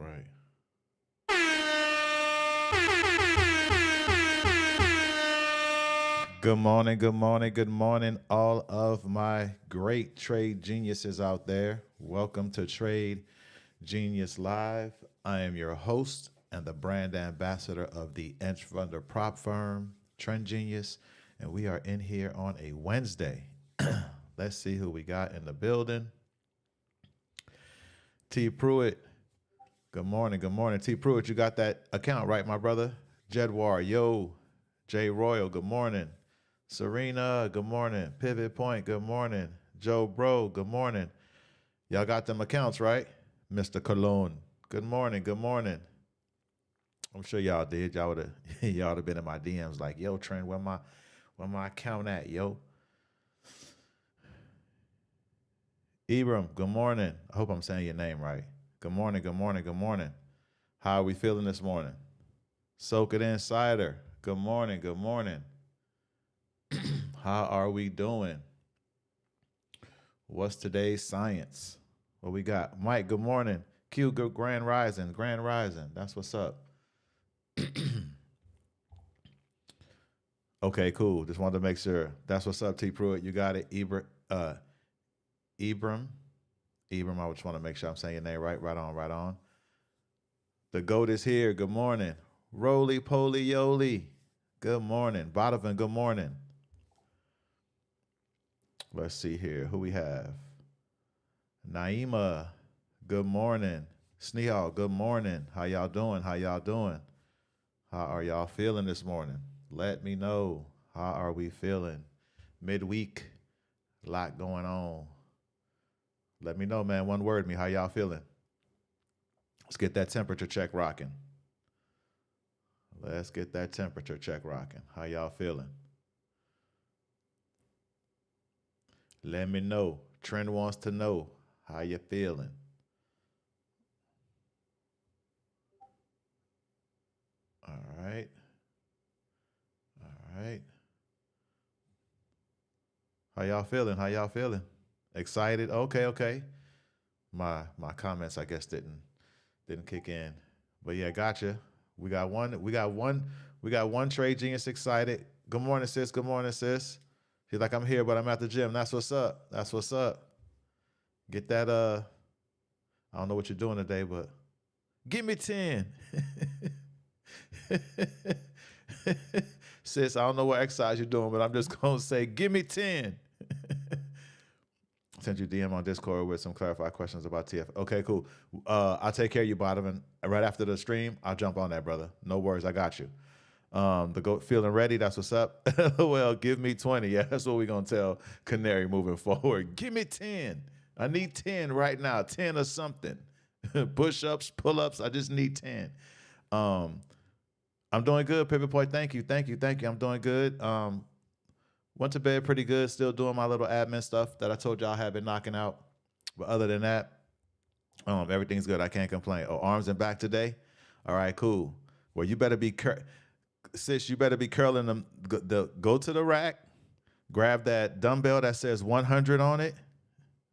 Right. Good morning, good morning, good morning, all of my great trade geniuses out there. Welcome to Trade Genius Live. I am your host and the brand ambassador of the Intraday prop firm, Trend Genius, and we are in here on a Wednesday. Let's see who we got in the building. T. Pruitt. Good morning, good morning. T. Pruitt, you got that account right, my brother? Jedwar, yo. Jay Royal, good morning. Serena, good morning. Pivot Point, good morning. Joe Bro, good morning. Y'all got them accounts, right? Mr. Cologne, good morning, good morning. I'm sure y'all did. Y'all would have been in my DMs like, yo, Trent, where my account at, yo? Ibram, good morning. I hope I'm saying your name right. Good morning, good morning, good morning. How are we feeling this morning? Soak It Insider, good morning, good morning. How are we doing? What's today's science? What we got? Mike, good morning. Q, good Grand Rising. Grand Rising. That's what's up. Okay, cool. Just wanted to make sure. That's what's up, T. Pruitt. You got it. Ibram. Ibram, I just want to make sure I'm saying your name right. Right on, right on. The GOAT is here. Good morning. Roly Poly Yoli. Good morning. Bodovan, good morning. Let's see here. Who we have? Naima, good morning. Sneehal, good morning. How y'all doing? How y'all doing? How are y'all feeling this morning? Let me know. How are we feeling? Midweek, a lot going on. Let me know, man. One word me. How y'all feeling? Let's get that temperature check rocking. Let's get that temperature check rocking. How y'all feeling? Let me know. Trend wants to know how you feeling. All right. All right. How y'all feeling? How y'all feeling? Excited? Okay. My comments, I guess, didn't kick in. But yeah, gotcha. We got one trade genius excited. Good morning, sis. Good morning, sis. She's like, I'm here, but I'm at the gym. That's what's up. That's what's up. Get that, I don't know what you're doing today, but give me 10. Sis, I don't know what exercise you're doing, but I'm just going to say, give me 10. Send you DM on Discord with some clarified questions about TF. Okay, cool. I'll take care of you, Bottom. Right after the stream, I'll jump on that, brother. No worries. I got you. The GOAT feeling ready. That's what's up. Well, give me 20. Yeah, that's what we're going to tell Canary moving forward. Give me 10. I need 10 right now. 10 or something. Push-ups, pull-ups. I just need 10. I'm doing good, Pivot Point. Thank you. I'm doing good. Went to bed pretty good. Still doing my little admin stuff that I told y'all I had been knocking out. But other than that, everything's good. I can't complain. Oh, arms and back today? All right, cool. Well, you better be sis, you better be curling them. Go to the rack, grab that dumbbell that says 100 on it.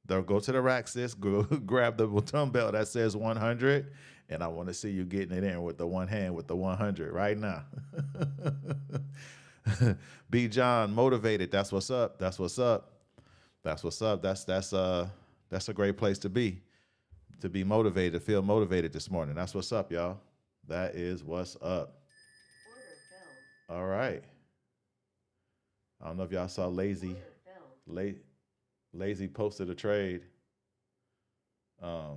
Go to the rack, sis. Go grab the dumbbell that says 100, and I want to see you getting it in with the one hand with the 100 right now. B. John, motivated. That's what's up. That's what's up. That's what's up. That's a great place to be motivated, to feel motivated this morning. That's what's up, y'all. That is what's up. All right. I don't know if y'all saw Lazy posted a trade. Yeah,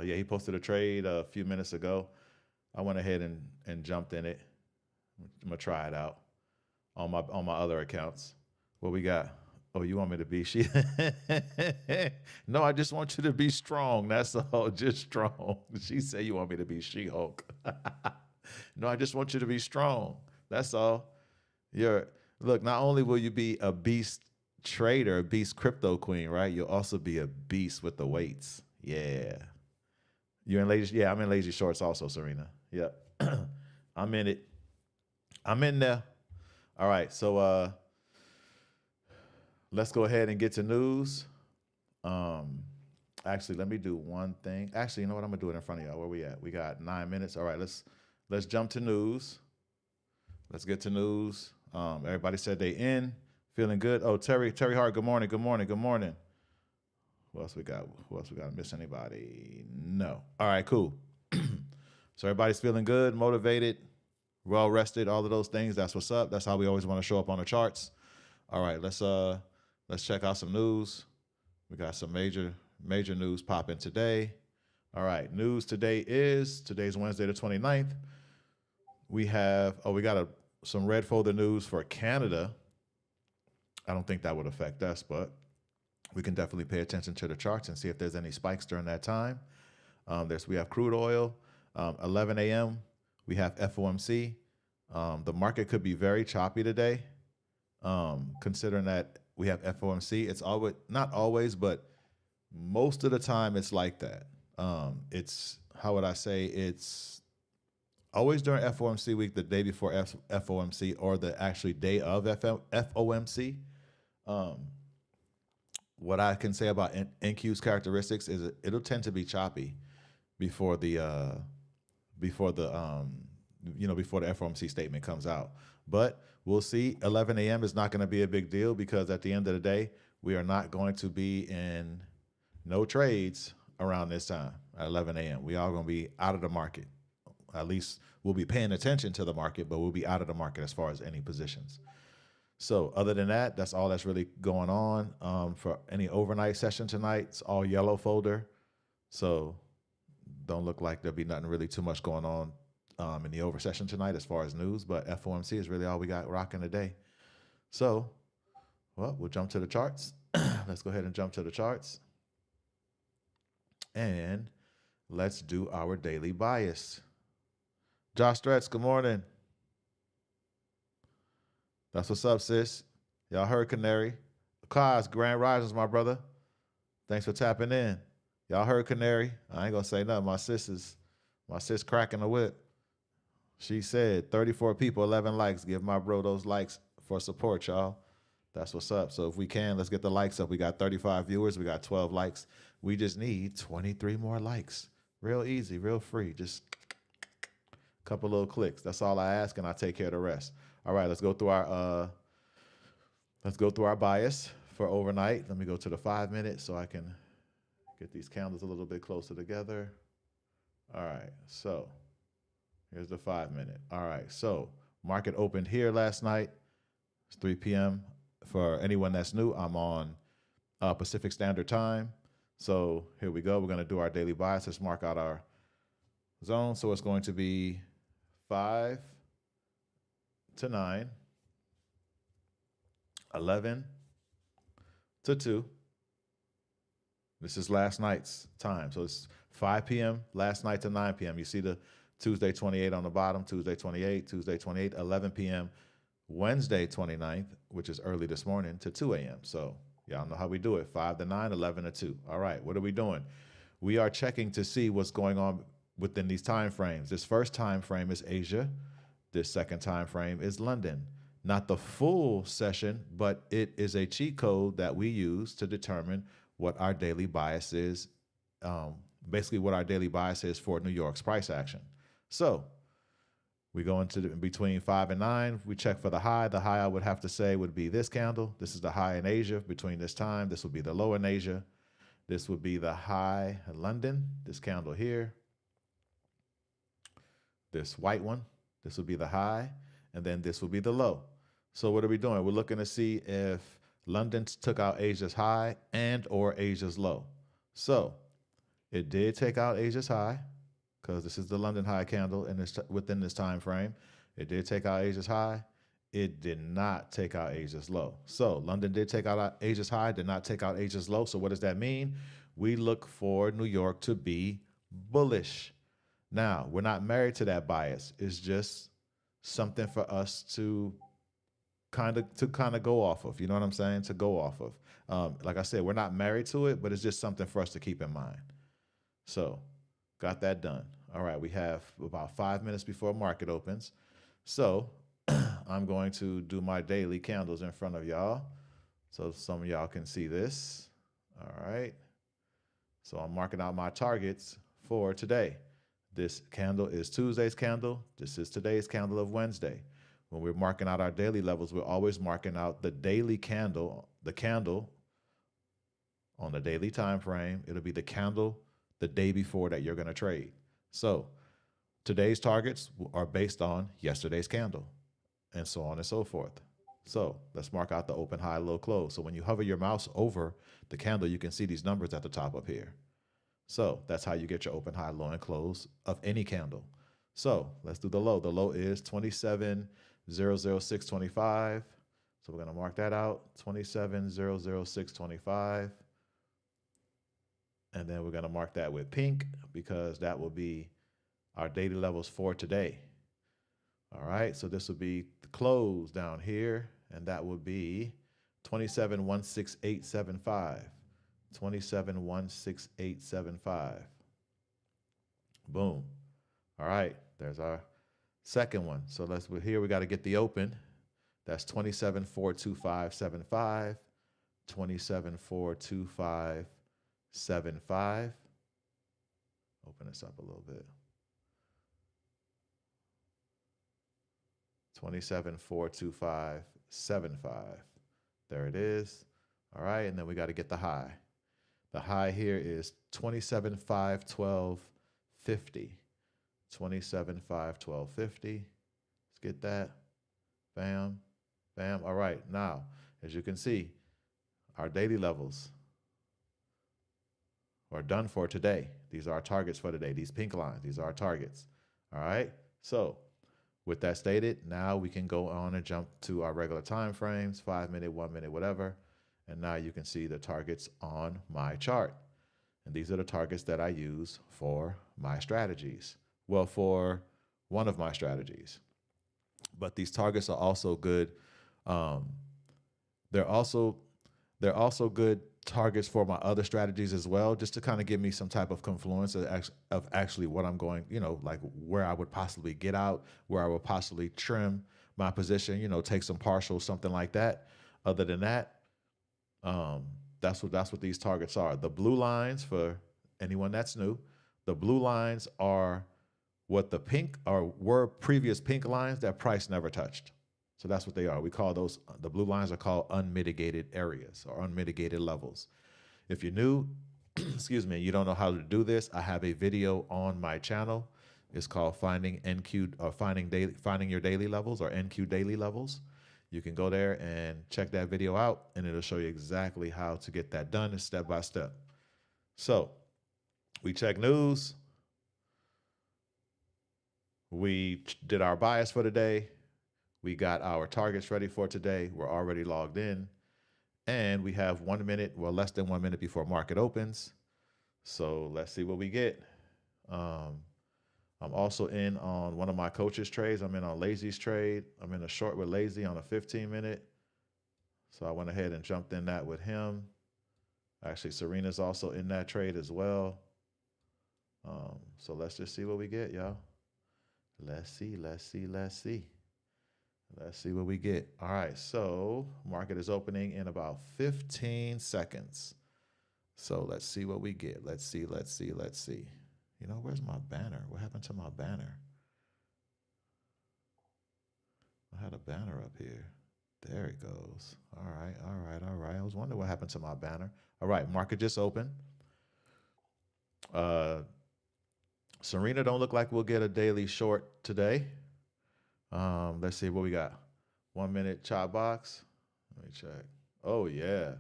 he posted a trade a few minutes ago. I went ahead and jumped in it. I'm gonna try it out on my other accounts. What we got? Oh, you want me to be she? No, I just want you to be strong. That's all, just strong. She said you want me to be She-Hulk. No, I just want you to be strong. That's all. Look, not only will you be a beast trader, a beast crypto queen, right? You'll also be a beast with the weights. Yeah. You're in lazy? Yeah, I'm in lazy shorts also, Serena. Yep. I'm in it. I'm in there. All right, so let's go ahead and get to news. Actually, let me do one thing. Actually, you know what? I'm gonna do it in front of y'all. Where we at? We got 9 minutes. All right, let's jump to news. Let's get to news. Everybody said they in, feeling good. Oh, Terry Hart. Good morning. Good morning. Good morning. Who else we got? Who else we got? Miss anybody? No. All right, cool. So everybody's feeling good, motivated, well rested. All of those things. That's what's up. That's how we always want to show up on the charts. All right, let's check out some news. We got some major news popping today. All right, news today's Wednesday the 29th. We got some red folder news for Canada. I don't think that would affect us, but we can definitely pay attention to the charts and see if there's any spikes during that time. We have crude oil, 11 a.m. We have FOMC. The market could be very choppy today, considering that we have FOMC. It's always, not always, but most of the time it's like that. It's, how would I say, it's always during FOMC week, the day before FOMC, or the actually day of FOMC. What I can say about NQ's characteristics is it'll tend to be choppy before the FOMC statement comes out. But we'll see. 11 a.m. is not going to be a big deal, because at the end of the day, we are not going to be in no trades around this time at 11 a.m. We are going to be out of the market. At least we'll be paying attention to the market, but we'll be out of the market as far as any positions. So other than that, that's all that's really going on. For any overnight session tonight, it's all yellow folder. So don't look like there'll be nothing really too much going on in the over session tonight as far as news, but FOMC is really all we got rocking today. So, well, we'll jump to the charts. Let's go ahead and jump to the charts. And let's do our daily bias. Josh Stretz, good morning. That's what's up, sis. Y'all heard Canary. Kaz, Grand Risings, my brother. Thanks for tapping in. Y'all heard Canary. I ain't gonna say nothing. My sis cracking the whip. She said 34 people, 11 likes. Give my bro those likes for support, y'all. That's what's up. So if we can, let's get the likes up. We got 35 viewers. We got 12 likes. We just need 23 more likes. Real easy, real free. Just a couple little clicks. That's all I ask, and I take care of the rest. All right, let's go through our bias for overnight. Let me go to the 5 minutes so I can get these candles a little bit closer together. All right, so here's the 5 minute. All right, so market opened here last night. It's 3 p.m. For anyone that's new, I'm on Pacific Standard Time. So here we go. We're going to do our daily bias. Let's mark out our zone. So it's going to be 5 to 9, 11 to 2. This is last night's time. So it's 5 p.m. last night to 9 p.m. You see the Tuesday 28 on the bottom, Tuesday 28, Tuesday 28, 11 p.m., Wednesday 29th, which is early this morning, to 2 a.m. So y'all know how we do it, 5 to 9, 11 to 2. All right, what are we doing? We are checking to see what's going on within these time frames. This first time frame is Asia. This second time frame is London. Not the full session, but it is a cheat code that we use to determine what our daily bias is, basically what our daily bias is for New York's price action. So we go into between 5 and 9. We check for the high. The high, I would have to say, would be this candle. This is the high in Asia between this time. This would be the low in Asia. This would be the high in London, this candle here. This white one, this would be the high, and then this would be the low. So what are we doing? We're looking to see if London took out Asia's high and or Asia's low. So it did take out Asia's high, because this is the London high candle in within this time frame. It did take out Asia's high. It did not take out Asia's low. So London did take out Asia's high, did not take out Asia's low. So what does that mean? We look for New York to be bullish. Now, we're not married to that bias. It's just something for us to kind of go off of. You know what I'm saying? To go off of. Like I said, we're not married to it, but it's just something for us to keep in mind. So got that done. All right, we have about 5 minutes before market opens. So I'm going to do my daily candles in front of y'all so some of y'all can see this. All right. So I'm marking out my targets for today. This candle is Tuesday's candle. This is today's candle of Wednesday. When we're marking out our daily levels, we're always marking out the daily candle, the candle on the daily time frame. It'll be the candle the day before that you're going to trade. So today's targets are based on yesterday's candle, and so on and so forth. So let's mark out the open, high, low, close. So when you hover your mouse over the candle, you can see these numbers at the top up here. So that's how you get your open, high, low, and close of any candle. So let's do the low. The low is 27,006.25. So we're going to mark that out, 27,006.25. And then we're going to mark that with pink because that will be our daily levels for today. All right, so this will be the close down here, and that will be 27,168.75. 27,168.75. Boom. All right, there's our second one. So here we got to get the open. That's 27,425.75. 27,425.75. Open this up a little bit. 27,425.75. There it is. All right, and then we got to get the high. The high here is 27,512.50. 27,512.50. Let's get that. Bam, bam. All right, now, as you can see, our daily levels are done for today. These are our targets for today. These pink lines, these are our targets. All right, so with that stated, now we can go on and jump to our regular time frames, 5 minute, 1 minute, whatever. And now you can see the targets on my chart. And these are the targets that I use for my strategies. Well, for one of my strategies. But these targets are also good. They're also good targets for my other strategies as well, just to kind of give me some type of confluence of actually what I'm going, like where I would possibly get out, where I would possibly trim my position, take some partials, something like that. Other than that, that's what these targets are. The blue lines, for anyone that's new, the blue lines are what the pink were previous pink lines that price never touched. So that's what they are. We call those, the blue lines are called unmitigated areas or unmitigated levels. If you're new, excuse me, you don't know how to do this, I have a video on my channel. It's called Finding NQ or Finding Your Daily Levels or NQ Daily Levels. You can go there and check that video out, and it'll show you exactly how to get that done step by step. So we check news. We did our bias for today. We got our targets ready for today. We're already logged in. And we have 1 minute, well, less than 1 minute before market opens. So let's see what we get. I'm also in on one of my coach's trades. I'm in on Lazy's trade. I'm in a short with Lazy on a 15-minute. So I went ahead and jumped in that with him. Actually, Serena's also in that trade as well. So let's just see what we get, y'all. Let's see. Let's see what we get. All right, so market is opening in about 15 seconds. So let's see what we get. Let's see. Where's my banner? What happened to my banner? I had a banner up here. There it goes. All right. I was wondering what happened to my banner. All right, market just opened. Serena don't look like we'll get a daily short today. Let's see what we got. 1 minute chop box. Let me check. Oh yeah,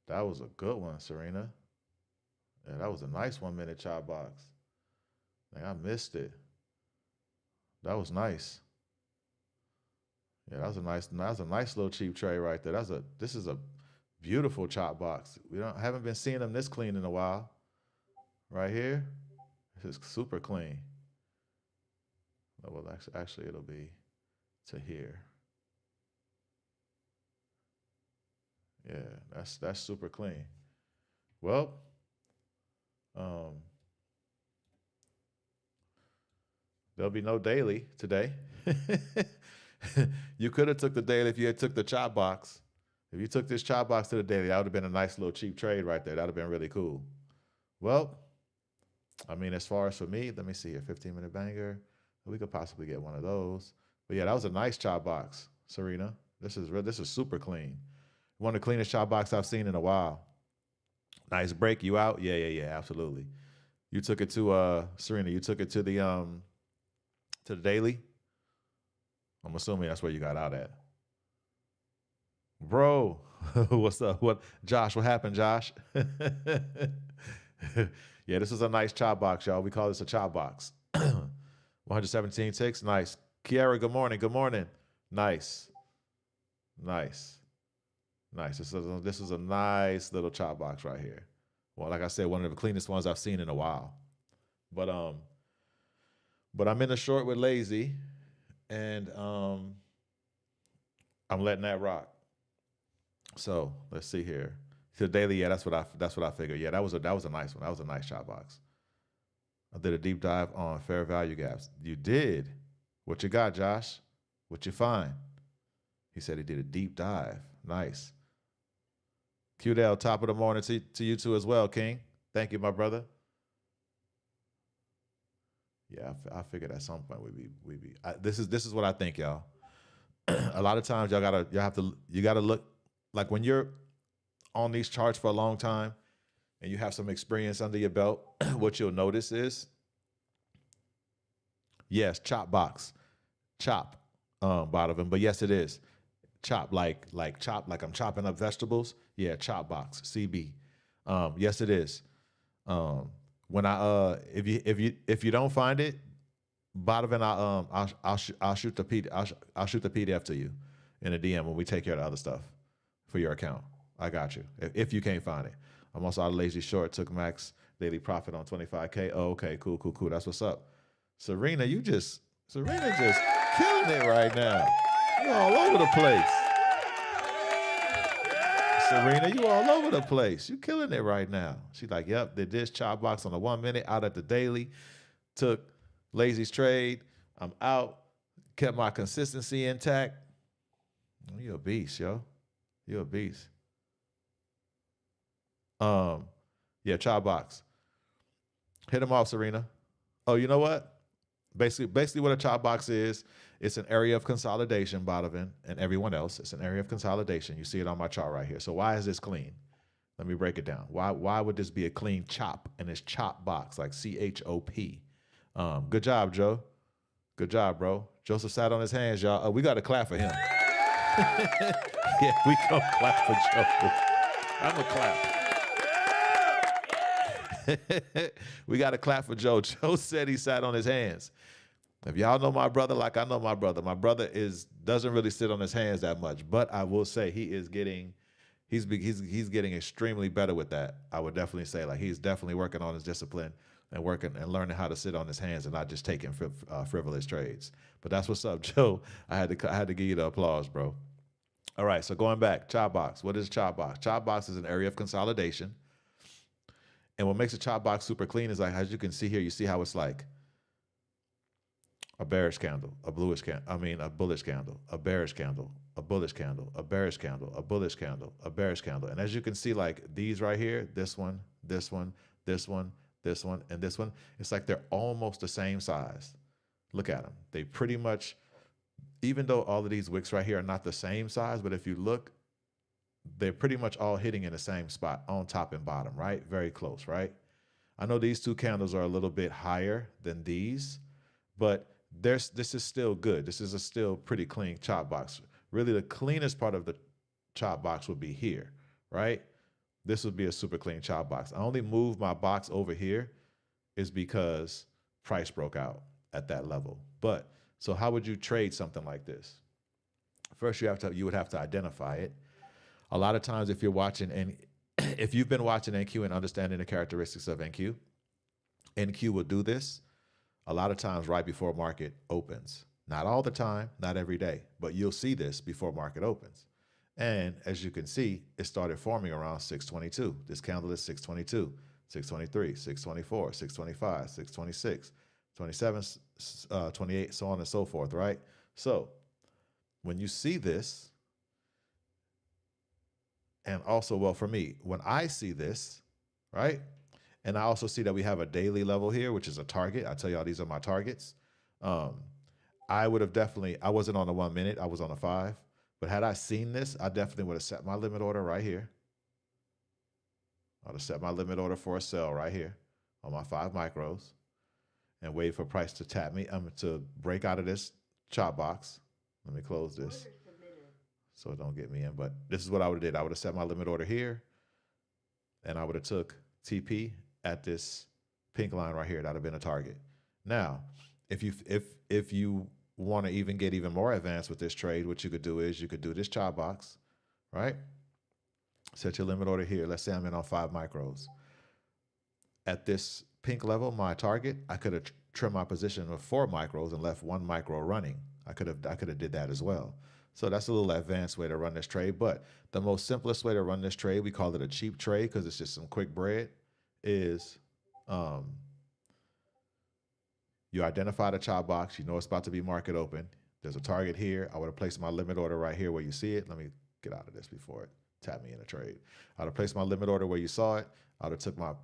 that was a good one, Serena. Yeah, that was a nice 1 minute chop box. Dang, I missed it. That was nice. Yeah, that was a nice little cheap trade right there. This is a beautiful chop box. Haven't been seeing them this clean in a while. Right here, this is super clean. Well, actually, it'll be to here. Yeah, that's super clean. Well, there'll be no daily today. You could have took the daily if you had took the chop box. If you took this chop box to the daily, that would have been a nice little cheap trade right there. That would have been really cool. Well, I mean, as far as for me, let me see here, 15-minute banger. We could possibly get one of those. But yeah, that was a nice chop box, Serena. This is super clean. One of the cleanest chop box I've seen in a while. Nice break. You out? Yeah, absolutely. You took it to Serena, you took it to the daily. I'm assuming that's where you got out at. Bro, what's up? Josh, what happened, Josh? Yeah, this is a nice chop box, y'all. We call this a chop box. 117 ticks. Nice. Kiara, good morning. Good morning. Nice. Nice. Nice. This is a nice little chop box right here. Well, like I said, one of the cleanest ones I've seen in a while. But I'm in the short with lazy, and I'm letting that rock. So let's see here. To the daily, yeah, that's what I figured. Yeah, that was a nice one. That was a nice shot box. I did a deep dive on fair value gaps. You did. What you got, Josh? What you find? He said he did a deep dive. Nice. QDL, top of the morning to you too as well, King. Thank you, my brother. Yeah, I figured at some point we be. This is what I think, y'all. A lot of times you gotta look, like when you're on these charts for a long time and you have some experience under your belt. What you'll notice is, yes, chop box, chop bottom of them, but yes, it is chop like chop like I'm chopping up vegetables. Yeah, chop box, CB. Yes, it is. When if you don't find it, bottom and I'll shoot the PDF to you in a DM when we take care of the other stuff for your account. I got you. If you can't find it, I'm also out of lazy short. Took max daily profit on 25K. Oh, okay, cool. That's what's up. Serena just killing it right now. You're all over the place. Serena, you all over the place. You killing it right now. She's like, yep, did this chop box on the 1 minute out at the daily. Took lazy's trade. I'm out. Kept my consistency intact. You're a beast, yo. You're a beast. Yeah, chop box. Hit them off, Serena. Oh, you know what? Basically what a chop box is, it's an area of consolidation, Bodovan and everyone else. It's an area of consolidation. You see it on my chart right here. So why is this clean? Let me break it down. Why would this be a clean chop? And it's chop box, like CHOP. Good job, Joe. Good job, bro. Joseph sat on his hands, y'all. We got to clap for him. Yeah, we gonna clap for Joe. I'm gonna clap. We got to clap for Joe. Joe said he sat on his hands. If y'all know my brother like I know my brother doesn't really sit on his hands that much, but I will say he's getting extremely better with that. I would definitely say, like, he's definitely working on his discipline and working and learning how to sit on his hands and not just taking frivolous trades. But that's what's up, Joe. I had to give you the applause, bro. All right, so going back, chop box. What is chop box? Chop box is an area of consolidation. And what makes a chop box super clean is, like, as you can see here, you see how it's like a bearish candle, a bullish candle, a bearish candle, a bullish candle, a bearish candle, a bullish candle, a bearish candle. And as you can see, like these right here, this one, this one, this one, this one, and this one, it's like they're almost the same size. Look at them. They pretty much, even though all of these wicks right here are not the same size, but if you look, they're pretty much all hitting in the same spot on top and bottom, right? Very close, right? I know these two candles are a little bit higher than these, but this is still good. This is a still pretty clean chop box. Really, the cleanest part of the chop box would be here, right? This would be a super clean chop box. I only moved my box over here is because price broke out at that level. But so how would you trade something like this? First, you would have to identify it. A lot of times, if you're watching and if you've been watching NQ and understanding the characteristics of NQ, NQ will do this a lot of times right before market opens. Not all the time, not every day, but you'll see this before market opens. And as you can see, it started forming around 622. This candle is 622, 623, 624, 625, 626, 27, 28, so on and so forth, right? So when you see this, and also, well, for me, when I see this, right, And I also see that we have a daily level here, which is a target. I tell y'all these are my targets. I would have definitely, I wasn't on the 1 minute, I was on a 5. But had I seen this, I definitely would have set my limit order right here. I would have set my limit order for a sell right here on my 5 micros and wait for price to tap me, to break out of this chop box. Let me close this so it don't get me in. But this is what I would have did. I would have set my limit order here, and I would have took TP at this pink line right here. That would have been a target. Now, if you want to get even more advanced with this trade, what you could do is you could do this chop box, right? Set your limit order here. Let's say I'm in on 5 micros. At this pink level, my target, I could have trimmed my position with 4 micros and left 1 micro running. I could have did that as well. So that's a little advanced way to run this trade. But the most simplest way to run this trade, we call it a cheap trade because it's just some quick bread, is you identify the chop box. You know it's about to be market open. There's a target here. I would have placed my limit order right here where you see it. Let me get out of this before it tap me in a trade. I would have placed my limit order where you saw it. I would have took my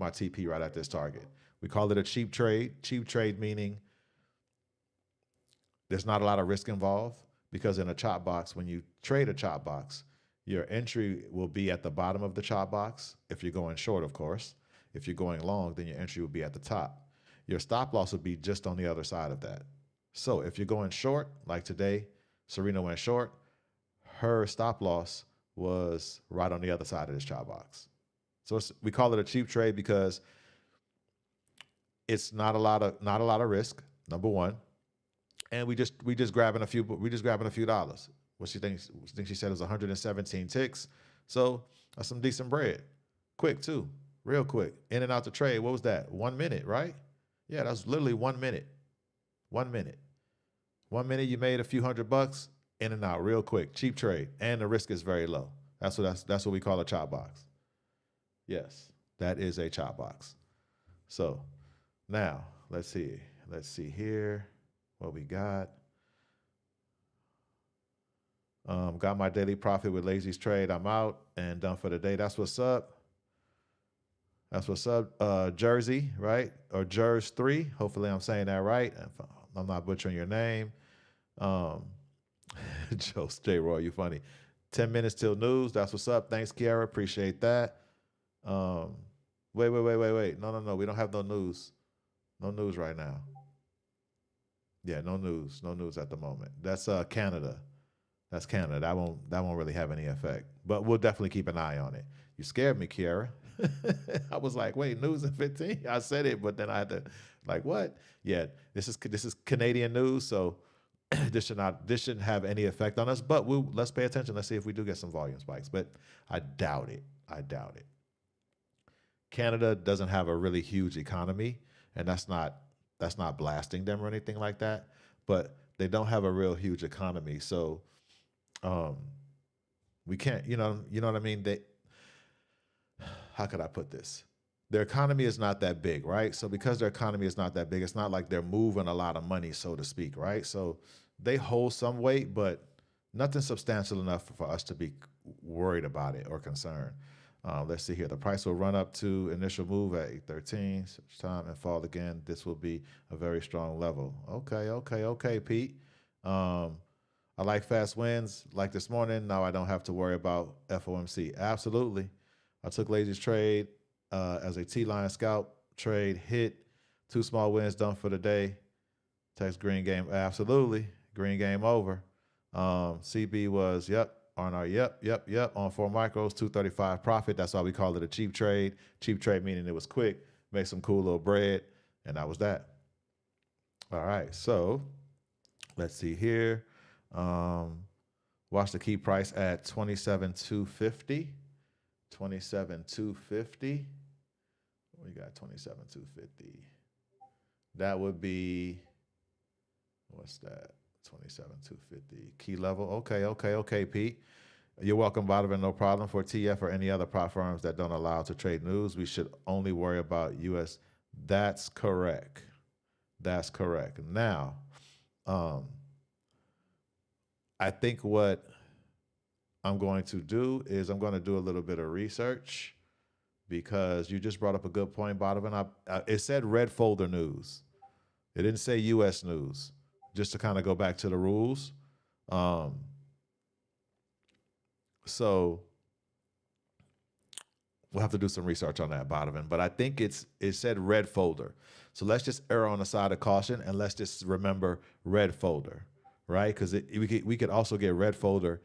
TP right at this target. We call it a cheap trade. Cheap trade meaning there's not a lot of risk involved, because in a chop box, when you trade a chop box, your entry will be at the bottom of the chop box. If you're going short, of course. If you're going long, then your entry will be at the top. Your stop loss would be just on the other side of that. So if you're going short, like today, Serena went short, her stop loss was right on the other side of this chop box. So we call it a cheap trade because it's not a lot of risk, number one. And we just grabbing a few dollars. What she thinks she said was 117 ticks. So that's some decent bread. Quick too, real quick. In and out the trade. What was that? 1 minute, right? Yeah, that's literally 1 minute. 1 minute. 1 minute, you made a few $100 in and out real quick. Cheap trade, and the risk is very low. That's what we call a chop box. Yes, that is a chop box. So now let's see here what we got. Got my daily profit with Lazy's trade. I'm out and done for the day. That's what's up. That's what's up. Jersey, right? Or Jers 3. Hopefully I'm saying that right. I'm not butchering your name. Joe J. Roy, you funny. 10 minutes till news. That's what's up. Thanks, Kiara. Appreciate that. Wait. No. We don't have no news. No news right now. Yeah, no news. No news at the moment. That's Canada. That's Canada. That won't really have any effect. But we'll definitely keep an eye on it. You scared me, Kiara. I was like, wait, news in 15? I said it, but then I had to, like, what? Yeah, this is Canadian news, so this shouldn't have any effect on us. But let's pay attention. Let's see if we do get some volume spikes. But I doubt it. Canada doesn't have a really huge economy, and that's not blasting them or anything like that. But they don't have a real huge economy, so we can't. You know what I mean? How could I put this? Their economy is not that big, right? So because their economy is not that big, it's not like they're moving a lot of money, so to speak, right? So they hold some weight, but nothing substantial enough for us to be worried about it or concerned. Let's see here. The price will run up to initial move at 813 such time and fall again. This will be a very strong level. Okay, Pete. I like fast wins like this morning. Now I don't have to worry about FOMC. Absolutely. I took Lazy's trade as a T-line scalp trade, hit 2 small wins, done for the day. Text green game. Absolutely. Green game over. CB was, RNR, yep. On 4 micros, 235 profit. That's why we call it a cheap trade. Cheap trade meaning it was quick, make some cool little bread, and that was that. All right, so let's see here. Watch the key price at 27,250. 27,250. We got 27,250. That would be, what's that? 27,250 key level. Okay, Pete. You're welcome, Bolivar, no problem. For TF or any other prop firms that don't allow to trade news, we should only worry about US. That's correct. Now, I think what I'm going to do is I'm going to do a little bit of research because you just brought up a good point, Bottom. It said red folder news. It didn't say U.S. news. Just to kind of go back to the rules. So we'll have to do some research on that, Bottom. But I think it said red folder. So let's just err on the side of caution, and let's just remember red folder, right? Because we could also get red folder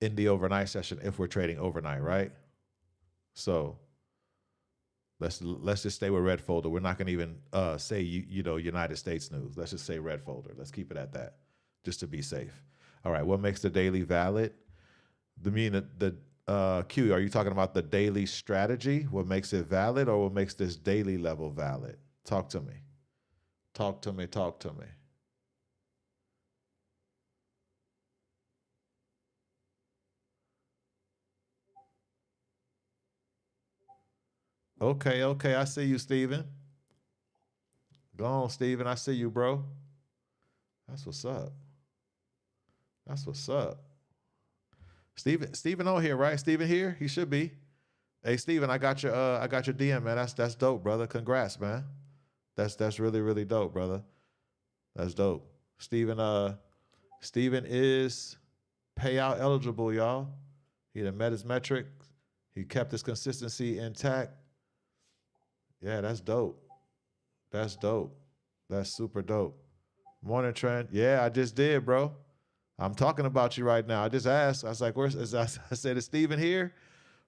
in the overnight session if we're trading overnight, right? So let's just stay with red folder. We're not going to even say United States news. Let's just say red folder. Let's keep it at that, just to be safe. All right. What makes the daily valid? Q, are you talking about the daily strategy? What makes it valid, or what makes this daily level valid? Talk to me. Talk to me. Talk to me. Okay. I see you, Steven. Go on, Steven. I see you, bro. That's what's up. That's what's up. Steven on here, right? Steven here? He should be. Hey, Steven, I got your DM, man. That's dope, brother. Congrats, man. That's really, really dope, brother. That's dope. Steven is payout eligible, y'all. He done met his metric. He kept his consistency intact. Yeah, that's dope. That's dope. That's super dope. Morning, Trent. Yeah, I just did, bro. I'm talking about you right now. I just asked. I was like, I said, is Steven here?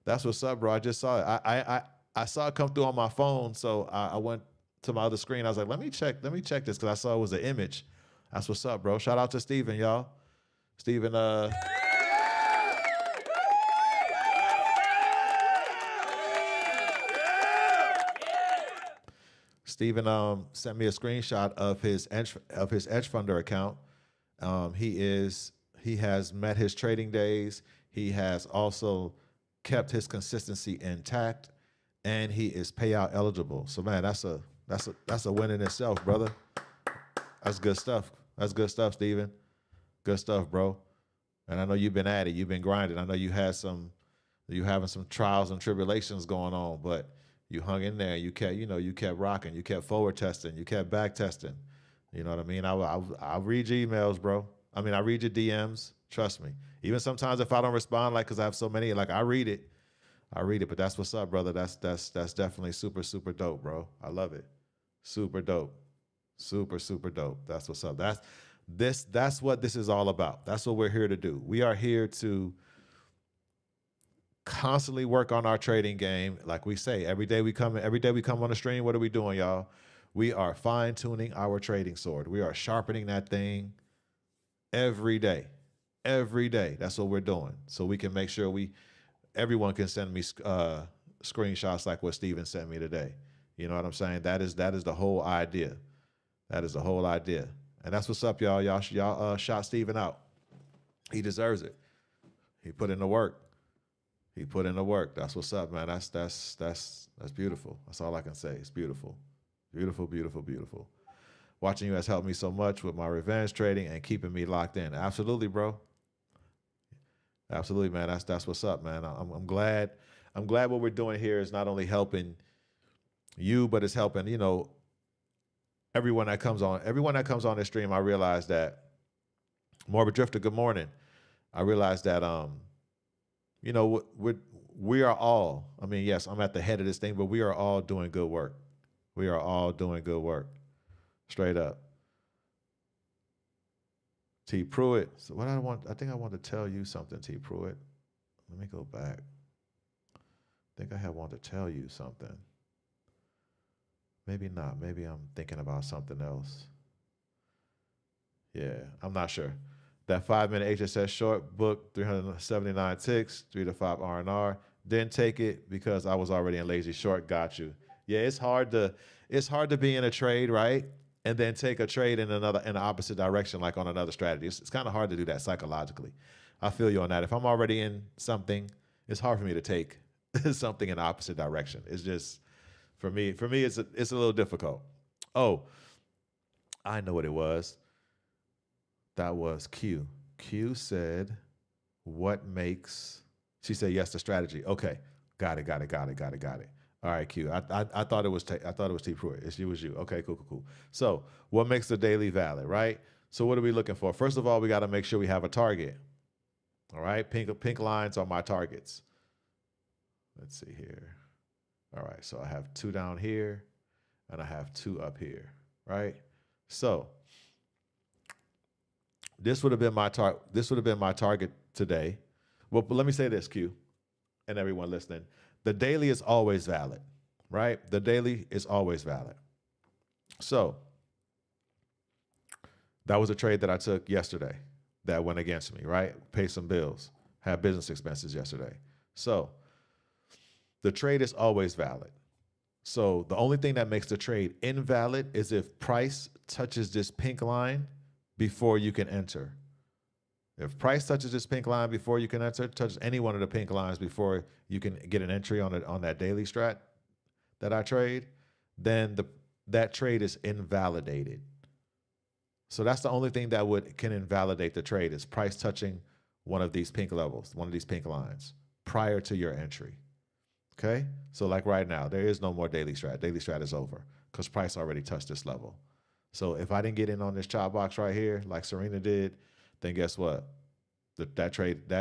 That's what's up, bro. I just saw it. I saw it come through on my phone, so I went to my other screen. I was like, let me check this, because I saw it was an image. That's what's up, bro. Shout out to Steven, y'all. Steven, Steven sent me a screenshot of his edge funder account. He has met his trading days. He has also kept his consistency intact, and he is payout eligible. So man, that's a win in itself, brother. That's good stuff. That's good stuff, Steven. Good stuff, bro. And I know you've been at it. You've been grinding. I know you having some trials and tribulations going on, but you hung in there. You kept rocking. You kept forward testing. You kept back testing. You know what I mean? I read your emails, bro. I mean, I read your DMs. Trust me. Even sometimes if I don't respond, because I have so many, I read it. But that's what's up, brother. That's definitely super, super dope, bro. I love it. Super dope. Super, super dope. That's what's up. That's what this is all about. That's what we're here to do. We are here to constantly work on our trading game. Like we say, every day we come on the stream. What are we doing, y'all? We are fine-tuning our trading sword. We are sharpening that thing every day. Every day. That's what we're doing. So we can make sure everyone can send me screenshots like what Steven sent me today. You know what I'm saying? That is the whole idea. That is the whole idea. And that's what's up, y'all. Y'all shout Steven out. He deserves it. He put in the work. That's what's up, man. That's beautiful. That's all I can say. It's beautiful. Beautiful, beautiful, beautiful. Watching you has helped me so much with my revenge trading and keeping me locked in. Absolutely, bro. Absolutely, man. That's what's up, man. I'm glad what we're doing here is not only helping you, but it's helping, everyone that comes on this stream. I realize that Morbid Drifter, good morning. I realize that we are all, yes, I'm at the head of this thing, but we are all doing good work. We are all doing good work. Straight up. T. Pruitt. So I think I want to tell you something, T. Pruitt. Let me go back. I think I wanted to tell you something. Maybe not. Maybe I'm thinking about something else. Yeah, I'm not sure. That 5-minute HSS short book, 379 ticks, 3 to 5 R&R. Didn't take it because I was already in lazy short. Got you. Yeah, it's hard to be in a trade, right? And then take a trade in the opposite direction, like on another strategy. It's kind of hard to do that psychologically. I feel you on that. If I'm already in something, it's hard for me to take something in the opposite direction. It's just for me, it's a little difficult. Oh, I know what it was. That was Q. Q said, "What makes?" She said, "Yes, the strategy." Okay, got it. All right, Q. I thought it was I thought it was T Pruitt. It was you. Okay, cool, cool, cool. So what makes the daily valid, right? So what are we looking for? First of all, we got to make sure we have a target. All right, pink lines are my targets. Let's see here. All right, so I have 2 down here, and I have 2 up here, right? So this would have been my target. This would have been my target today. Well, but let me say this, Q, and everyone listening. The daily is always valid, right? The daily is always valid. So that was a trade that I took yesterday that went against me, right? Pay some bills, had business expenses yesterday. So the trade is always valid. So the only thing that makes the trade invalid is if price touches this pink line before you can enter. If price touches this pink line before you can enter, touches any one of the pink lines before you can get an entry on that daily strat that I trade, then that trade is invalidated. So that's the only thing that can invalidate the trade is price touching one of these pink levels, one of these pink lines prior to your entry. Okay? So like right now, there is no more daily strat. Daily strat is over because price already touched this level. So if I didn't get in on this chop box right here, like Serena did, then guess what? That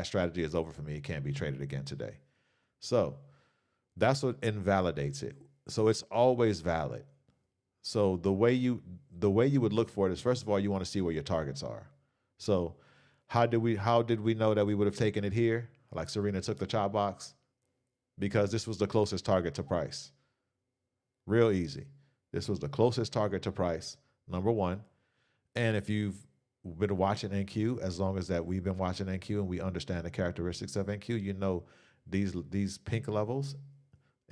strategy is over for me. It can't be traded again today. So that's what invalidates it. So it's always valid. So the way you would look for it is, first of all, you want to see where your targets are. So how did we know that we would have taken it here? Like Serena took the chop box because this was the closest target to price. Real easy. This was the closest target to price, number one. And if you've been watching NQ, as long as that we've been watching NQ and we understand the characteristics of NQ, you know these pink levels,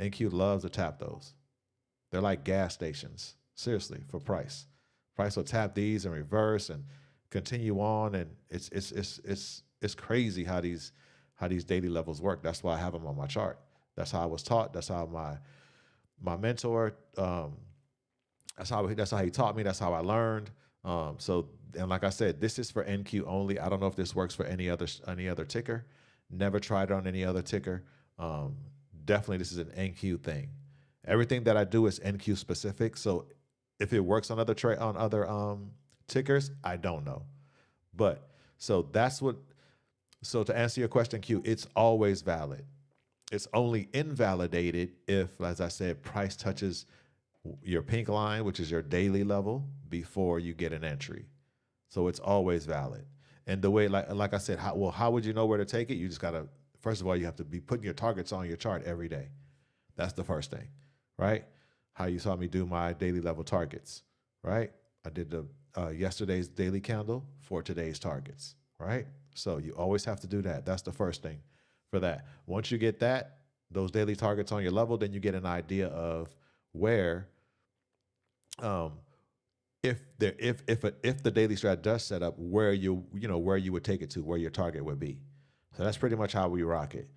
NQ loves to tap those. They're like gas stations, seriously, for price. Price will tap these and reverse and continue on, and it's crazy how these daily levels work. That's why I have them on my chart. That's how I was taught. That's how my mentor. That's how he taught me. That's how I learned. And like I said, this is for NQ only. I don't know if this works for any other ticker. Never tried it on any other ticker. Definitely, this is an NQ thing. Everything that I do is NQ specific. So if it works on other tickers, I don't know. But so to answer your question, Q, it's always valid. It's only invalidated if, as I said, price touches your pink line, which is your daily level, before you get an entry. So it's always valid. And the way, like I said, how would you know where to take it? You just gotta, first of all, you have to be putting your targets on your chart every day. That's the first thing, right? How you saw me do my daily level targets, right? I did the yesterday's daily candle for today's targets, right? So you always have to do that. That's the first thing for that. Once you get those daily targets on your level, then you get an idea of where, if the daily strat does set up, where you would take it to, where your target would be. So that's pretty much how we rock it.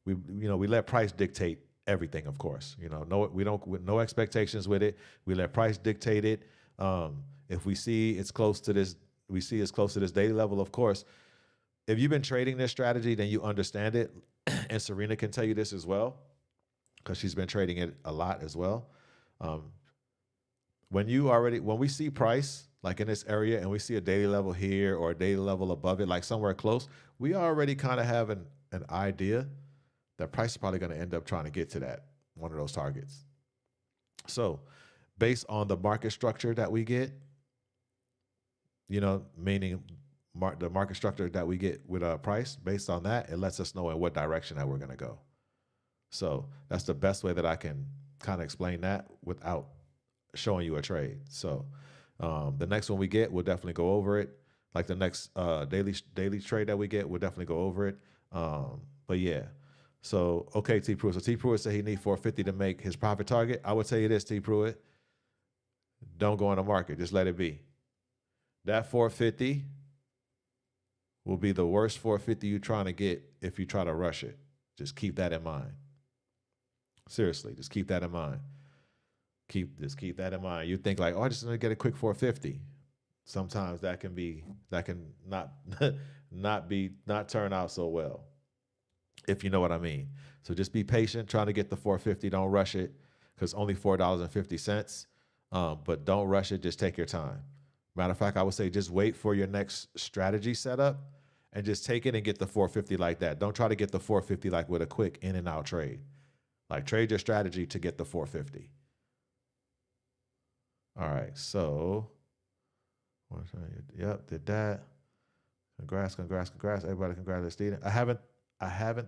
We let price dictate everything, of course. We don't with no expectations with it. We let price dictate it. If we see it's close to this, daily level, of course. If you've been trading this strategy, then you understand it. And Serena can tell you this as well, because she's been trading it a lot as well. When we see price like in this area and we see a daily level here or a daily level above it, like somewhere close, we already kind of have an idea that price is probably going to end up trying to get to that, one of those targets. So based on the market structure that we get, meaning the market structure that we get with a price, based on that, it lets us know in what direction that we're going to go. So that's the best way that I can kind of explain that without showing you a trade. So the next one we get, we'll definitely go over it. Like the next daily trade that we get, we'll definitely go over it. But yeah. So, okay, T. Pruitt. So T. Pruitt said he needs 450 to make his profit target. I would tell you this, T. Pruitt. Don't go in the market. Just let it be. That 450 will be the worst 450 you're trying to get if you try to rush it. Just keep that in mind. Seriously, just keep that in mind. Just keep that in mind. You think like, I just want to get a quick 450. Sometimes that can not turn out so well, if you know what I mean. So just be patient, trying to get the 450. Don't rush it because only $4.50. But don't rush it. Just take your time. Matter of fact, I would say just wait for your next strategy setup and just take it and get the 450 like that. Don't try to get the 450 like with a quick in and out trade. Like trade your strategy to get the 450. All right, so, yep, did that. Congrats. Everybody congratulate Steven. I haven't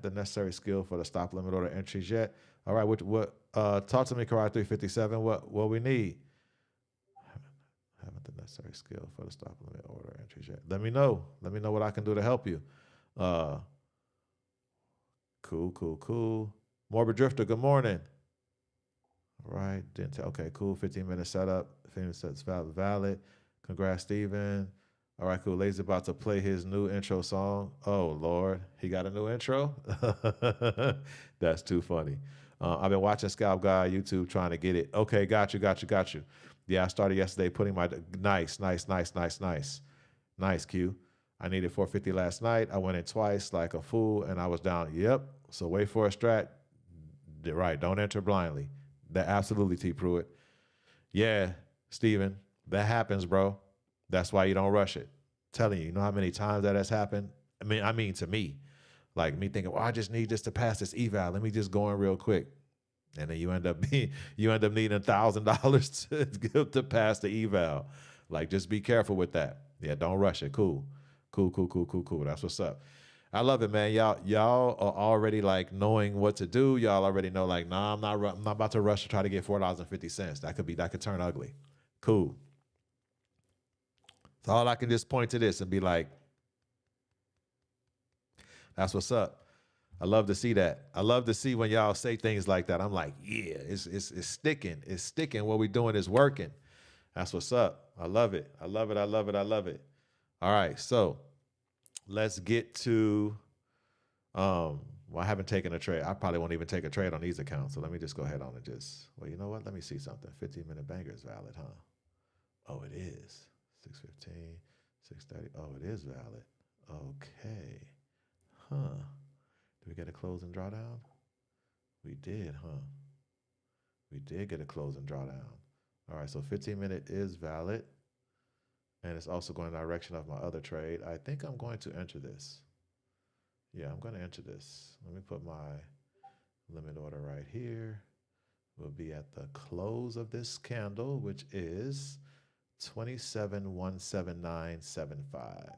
the necessary skill for the stop limit order entries yet. All right, what talk to me, Karate 357. What we need? Haven't the necessary skill for the stop limit order entries yet. Let me know. Let me know what I can do to help you. Cool. Morbid Drifter, good morning. All right, okay, cool. 15-minute setup. 15 sets valid. Congrats, Steven. All right, cool. Lazy's about to play his new intro song. Oh, Lord. He got a new intro? That's too funny. I've been watching Scalp Guy YouTube trying to get it. Okay, got you. Yeah, I started yesterday putting my... Nice, Q. I needed 450 last night. I went in twice like a fool, and I was down. Yep. So wait for a strat. Right, don't enter blindly. That absolutely, T. Pruitt. Yeah, Steven, that happens, bro. That's why you don't rush it. Telling you know how many times that has happened? I mean to me. Like me thinking, well, I just need this to pass this eval. Let me just go in real quick. And then you end up needing $1,000 to pass the eval. Like, just be careful with that. Yeah, don't rush it. Cool. That's what's up. I love it, man. Y'all are already like knowing what to do. Y'all already know, like, nah, I'm not about to rush to try to get $4.50. That could turn ugly. Cool. So all I can just point to this and be like, that's what's up. I love to see that. I love to see when y'all say things like that. I'm like, yeah, it's sticking. It's sticking. What we're doing is working. That's what's up. I love it. I love it. All right, so let's get to, well, I haven't taken a trade. I probably won't even take a trade on these accounts. So let me just go ahead on and well, you know what? Let me see something. 15-minute banger is valid, huh? Oh, it is. 6:15, 6:30. Oh, it is valid. Okay. Huh. Did we get a close and drawdown? We did, huh? We did get a close and drawdown. All right, so 15-minute is valid. And it's also going in the direction of my other trade. I think I'm going to enter this. Yeah, I'm going to enter this. Let me put my limit order right here. We'll be at the close of this candle, which is 27,179.75.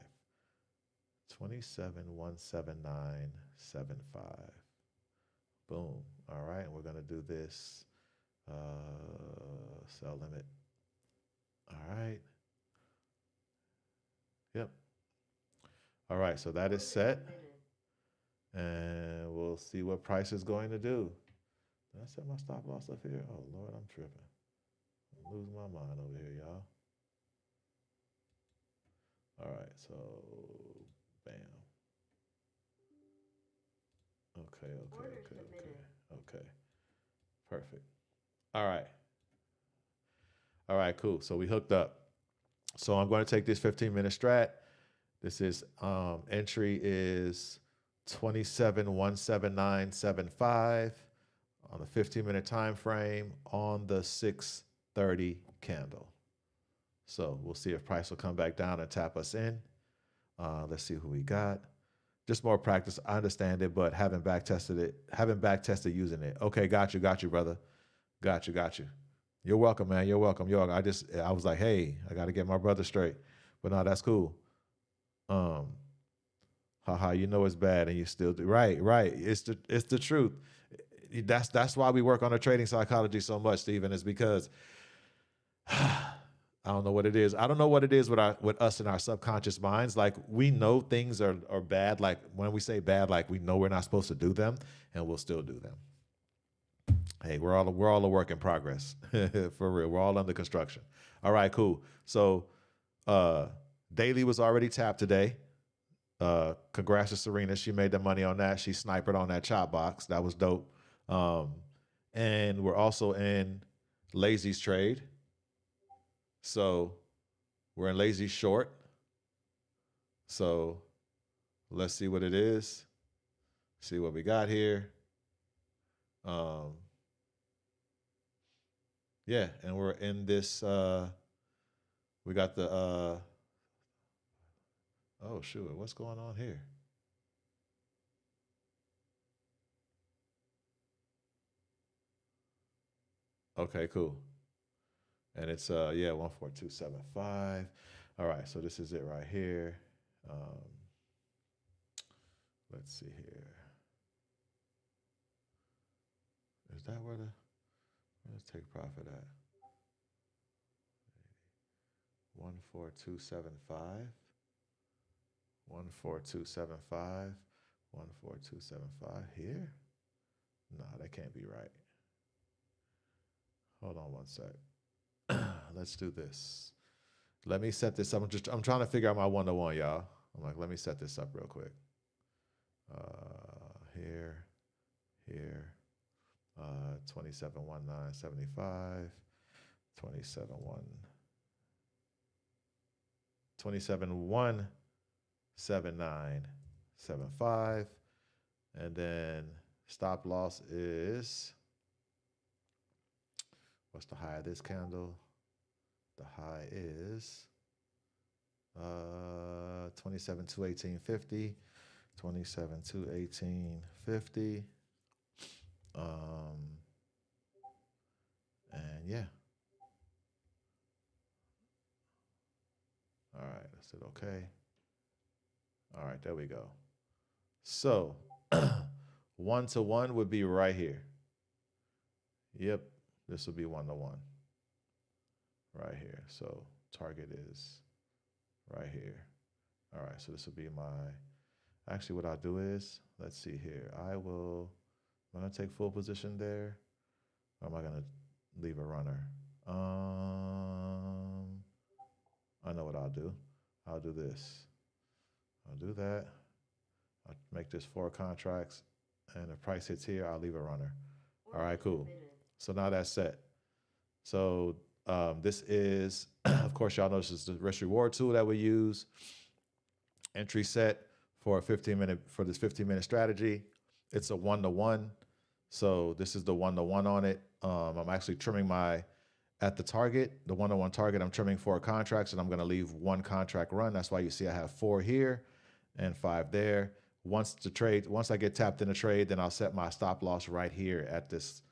27,179.75. Boom. All right, and we're going to do this sell limit. All right. Yep. All right, so that is set. And we'll see what price is going to do. Did I set my stop loss up here? Oh, Lord, I'm tripping. I'm losing my mind over here, y'all. All right, so bam. Okay. Perfect. All right, cool. So we hooked up. So I'm going to take this 15-minute strat. This is entry is 27,179.75 on the 15-minute time frame on the 6:30 candle. So we'll see if price will come back down and tap us in. Let's see who we got. Just more practice. I understand it, but haven't back tested using it. Okay, got you, brother. Got you. You're welcome, man. You're welcome. I was like, hey, I got to get my brother straight. But no, that's cool. You know it's bad and you still do. Right. It's the truth. That's why we work on the trading psychology so much, Stephen, is because I don't know what it is. I don't know what it is with us in our subconscious minds. Like, we know things are bad. Like, when we say bad, like, we know we're not supposed to do them, and we'll still do them. Hey, we're all a work in progress. For real. We're all under construction. All right, cool. So Daily was already tapped today. Congrats to Serena. She made the money on that. She sniped on that chop box. That was dope. And we're also in Lazy's trade. So we're in Lazy short. So let's see what it is. See what we got here. Yeah, and we're in this, we got the, oh shoot, what's going on here? Okay, cool. And it's, yeah, 14275. All right, so this is it right here. Let's see here. Is that where let's take profit at? 14275. 14275. 14275 here? No, that can't be right. Hold on one sec. Let's do this. Let me set this up. I'm trying to figure out my one-to-one, y'all. I'm like, let me set this up real quick. Here, 271975, 271975, and then stop loss is, what's the high of this candle? The high is 27,218.50, 27,218.50. And yeah. All right, let's hit okay. All right, there we go. So 1-to-1 would be right here. Yep, this would be 1-to-1 right here. So target is right here. All right, so this will be my, actually what I'll do is, let's see here. I'm gonna take full position there, or am I gonna leave a runner? I know what I'll do. I'll do this. I'll do that. I'll make this 4 contracts, and if price hits here, I'll leave a runner. All right, cool. So now that's set. So this is, of course, y'all know this is the risk reward tool that we use. Entry set for this 15-minute strategy. It's a 1-to-1. So this is the 1-to-1 on it. I'm actually trimming at the target, the 1-to-1 target, I'm trimming 4 contracts, and I'm going to leave 1 contract run. That's why you see I have 4 here and 5 there. Once I get tapped in a trade, then I'll set my stop loss right here at this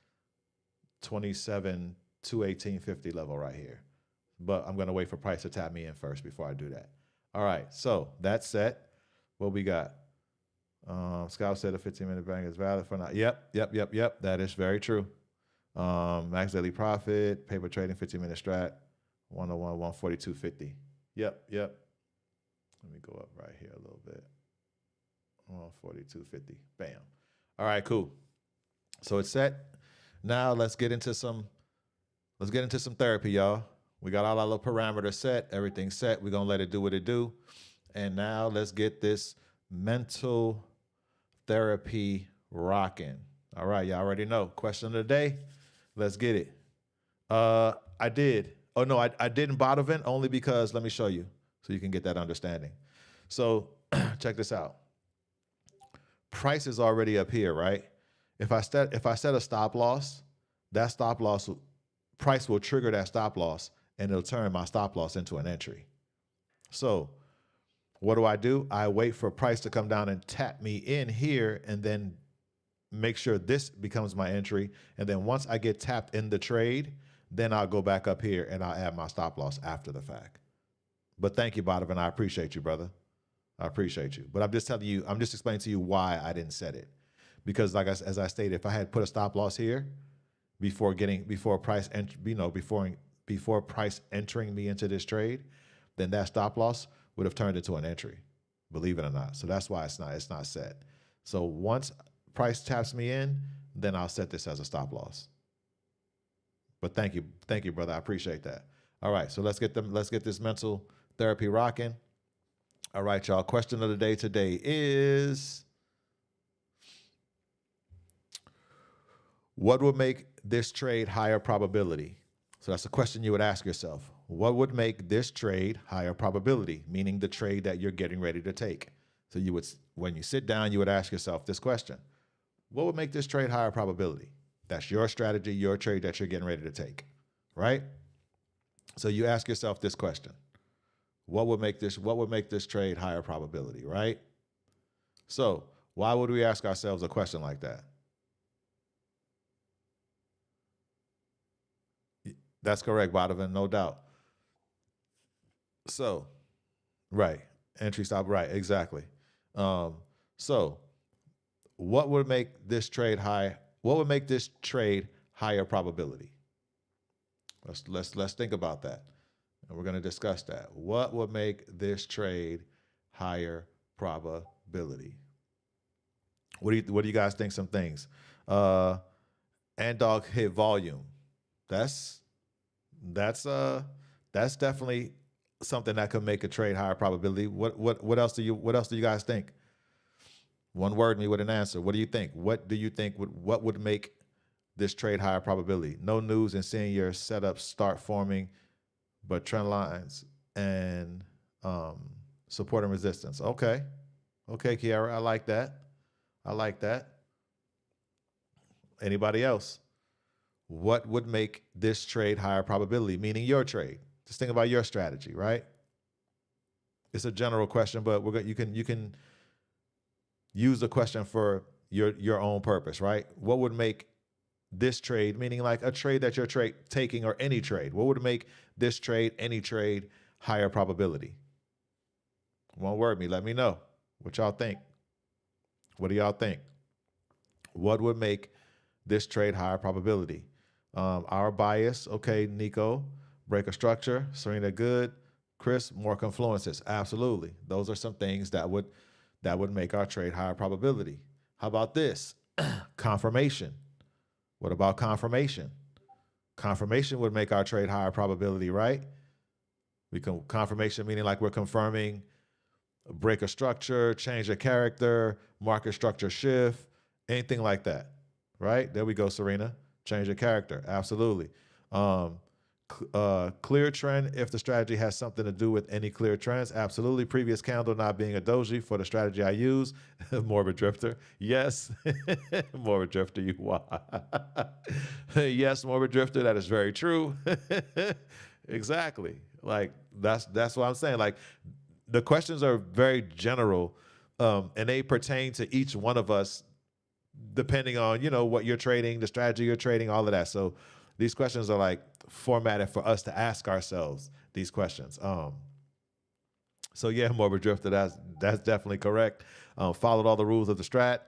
27,218.50 level right here. But I'm going to wait for price to tap me in first before I do that. All right, so that's set. What we got? Scout said a 15-minute bang is valid for now. Yep. That is very true. Max daily profit, paper trading, 15-minute strat, 101, 142.50. Yep. Let me go up right here a little bit. 142.50. Bam. All right, cool. So it's set. Now let's get into some therapy, y'all. We got all our little parameters set, everything set. We're gonna let it do what it do. And now let's get this mental therapy rocking. All right, y'all already know. Question of the day. Let's get it. I didn't bottom vent only because, let me show you so you can get that understanding. So check this out. Price is already up here, right? If I set a stop loss, that stop loss, price will trigger that stop loss, and it'll turn my stop loss into an entry. So what do? I wait for price to come down and tap me in here, and then make sure this becomes my entry. And then once I get tapped in the trade, then I'll go back up here and I'll add my stop loss after the fact. But thank you, Bottom, I appreciate you, brother. I appreciate you. But I'm just telling you, I'm just explaining to you why I didn't set it. Because as I stated, if I had put a stop loss here before price entering me into this trade, then that stop loss would have turned into an entry, believe it or not. So that's why it's not set. So once price taps me in, then I'll set this as a stop loss. But thank you, brother. I appreciate that. All right, so let's get this mental therapy rocking. All right, y'all. Question of the day today is, what would make this trade higher probability? So that's a question you would ask yourself. What would make this trade higher probability? Meaning the trade that you're getting ready to take. So when you sit down, you would ask yourself this question. What would make this trade higher probability? That's your strategy, your trade that you're getting ready to take, right? So you ask yourself this question. What would make this trade higher probability, right? So why would we ask ourselves a question like that? That's correct, Badavan, no doubt. So, right, entry stop, right, exactly. So what would make this trade high? What would make this trade higher probability? Let's think about that. And we're going to discuss that. What would make this trade higher probability? What do you guys think? Some things. And dog hit volume. That's definitely something that could make a trade higher probability. What else do you guys think? One word me with an answer. What do you think? What do you think what would make this trade higher probability? No news and seeing your setup start forming, but trend lines and support and resistance. Okay, Kiara, I like that. Anybody else? What would make this trade higher probability? Meaning your trade. Just think about your strategy, right? It's a general question, but you can use the question for your own purpose, right? What would make this trade, meaning like a trade that you're taking or any trade, what would make this trade, any trade, higher probability? One word me, let me know what y'all think. What do y'all think? What would make this trade higher probability? Our bias, okay, Nico, break a structure, Serena, good. Chris, more confluences, absolutely. Those are some things that would make our trade higher probability. How about this? Confirmation. What about confirmation? Confirmation would make our trade higher probability, right? Confirmation meaning like we're confirming break a structure, change a character, market structure shift, anything like that, right? There we go, Serena. Change a character, absolutely. Clear trend, if the strategy has something to do with any clear trends, absolutely. Previous candle not being a doji for the strategy I use. Morbid drifter, yes. Morbid drifter, you why? Yes, morbid drifter, that is very true. Exactly. Like that's what I'm saying. Like the questions are very general, and they pertain to each one of us, depending on what you're trading, the strategy you're trading, all of that. So these questions are like formatted for us to ask ourselves these questions. So yeah, morbid drifter, that's definitely correct. Followed all the rules of the strat.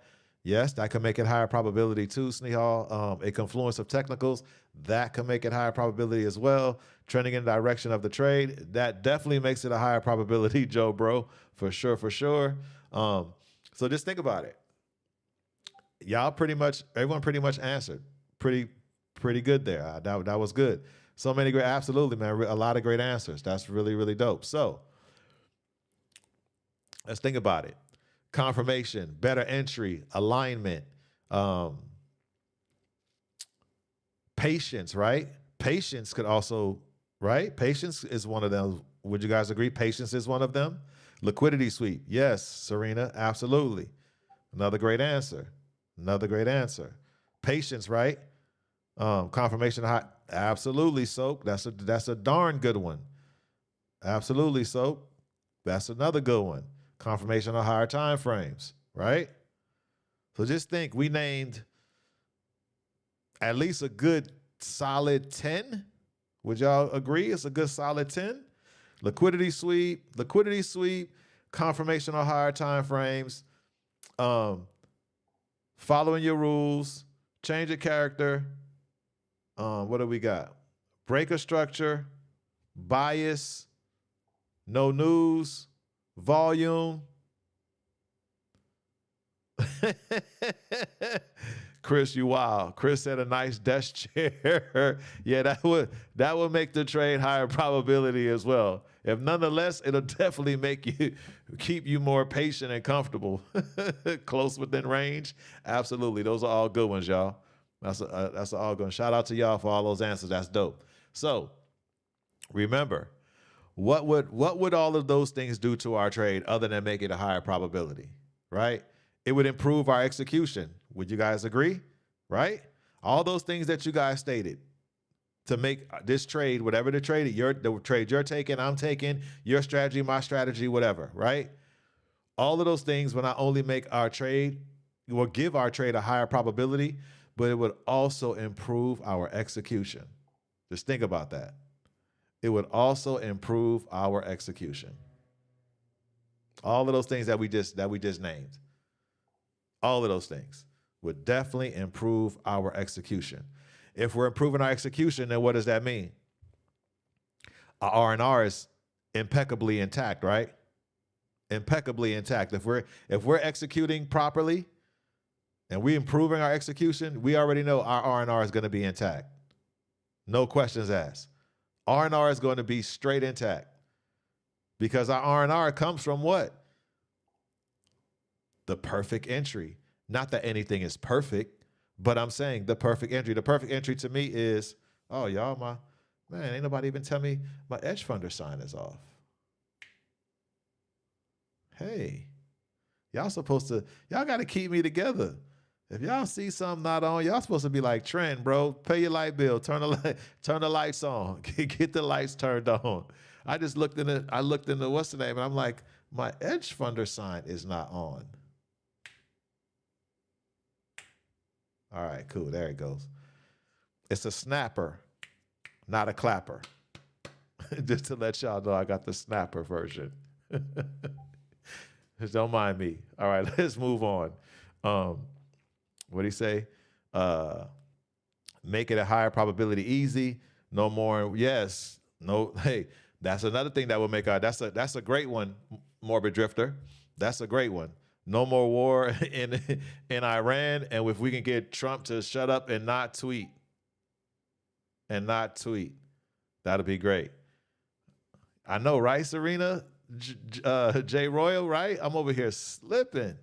Yes, that can make it higher probability too, Snehal. A confluence of technicals, that can make it higher probability as well. Trending in the direction of the trade, that definitely makes it a higher probability, Joe, bro, for sure. So just think about it. Everyone pretty much answered. Pretty good there. That was good. So many great, absolutely, man. A lot of great answers. That's really, really dope. So let's think about it. Confirmation, better entry, alignment, patience, right? Patience could also, right? Patience is one of them. Would you guys agree? Patience is one of them. Liquidity sweep. Yes, Serena, absolutely. Another great answer. Patience, right? Confirmation high. Absolutely, Soap. That's a darn good one. Absolutely, Soap. That's another good one. Confirmation on higher time frames, right? So just think, we named at least a good solid 10. Would y'all agree? It's a good solid 10. Liquidity sweep, confirmation on higher time frames, following your rules, change of character. What do we got? Break a structure, bias, no news, volume. Chris, you wild. Chris said a nice desk chair. Yeah, that would make the trade higher probability as well. If nonetheless, it'll definitely keep you more patient and comfortable. Close within range. Absolutely. Those are all good ones, y'all. That's all good. Shout out to y'all for all those answers. That's dope. So remember, what would all of those things do to our trade other than make it a higher probability, right? It would improve our execution. Would you guys agree? Right? All those things that you guys stated to make this trade, whatever the trade you're taking, I'm taking, your strategy, my strategy, whatever, right? All of those things will not only make our trade, will give our trade a higher probability, but it would also improve our execution. Just think about that. It would also improve our execution. All of those things that we just named, all of those things would definitely improve our execution. If we're improving our execution, then what does that mean? Our R&R is impeccably intact, right? Impeccably intact. If we're executing properly and we're improving our execution, we already know our R&R is going to be intact. No questions asked. R&R is going to be straight intact because our R&R comes from what? The perfect entry. Not that anything is perfect, but I'm saying the perfect entry. The perfect entry to me is, oh, y'all, man, ain't nobody even tell me my edge funder sign is off. Hey, y'all got to keep me together. If y'all see something not on, y'all supposed to be like, Trend, bro, pay your light bill, turn the lights on, get the lights turned on. I looked into what's the name, and I'm like, my edge funder sign is not on. All right, cool, there it goes. It's a snapper, not a clapper. Just to let y'all know, I got the snapper version. Just don't mind me. All right, let's move on. What do you say? Make it a higher probability easy. No more. Yes. No. Hey, that's another thing that will make our. That's a great one, Morbid Drifter. That's a great one. No more war in Iran, and if we can get Trump to shut up and not tweet, that'll be great. I know, right, Serena? J Royal, right? I'm over here slipping.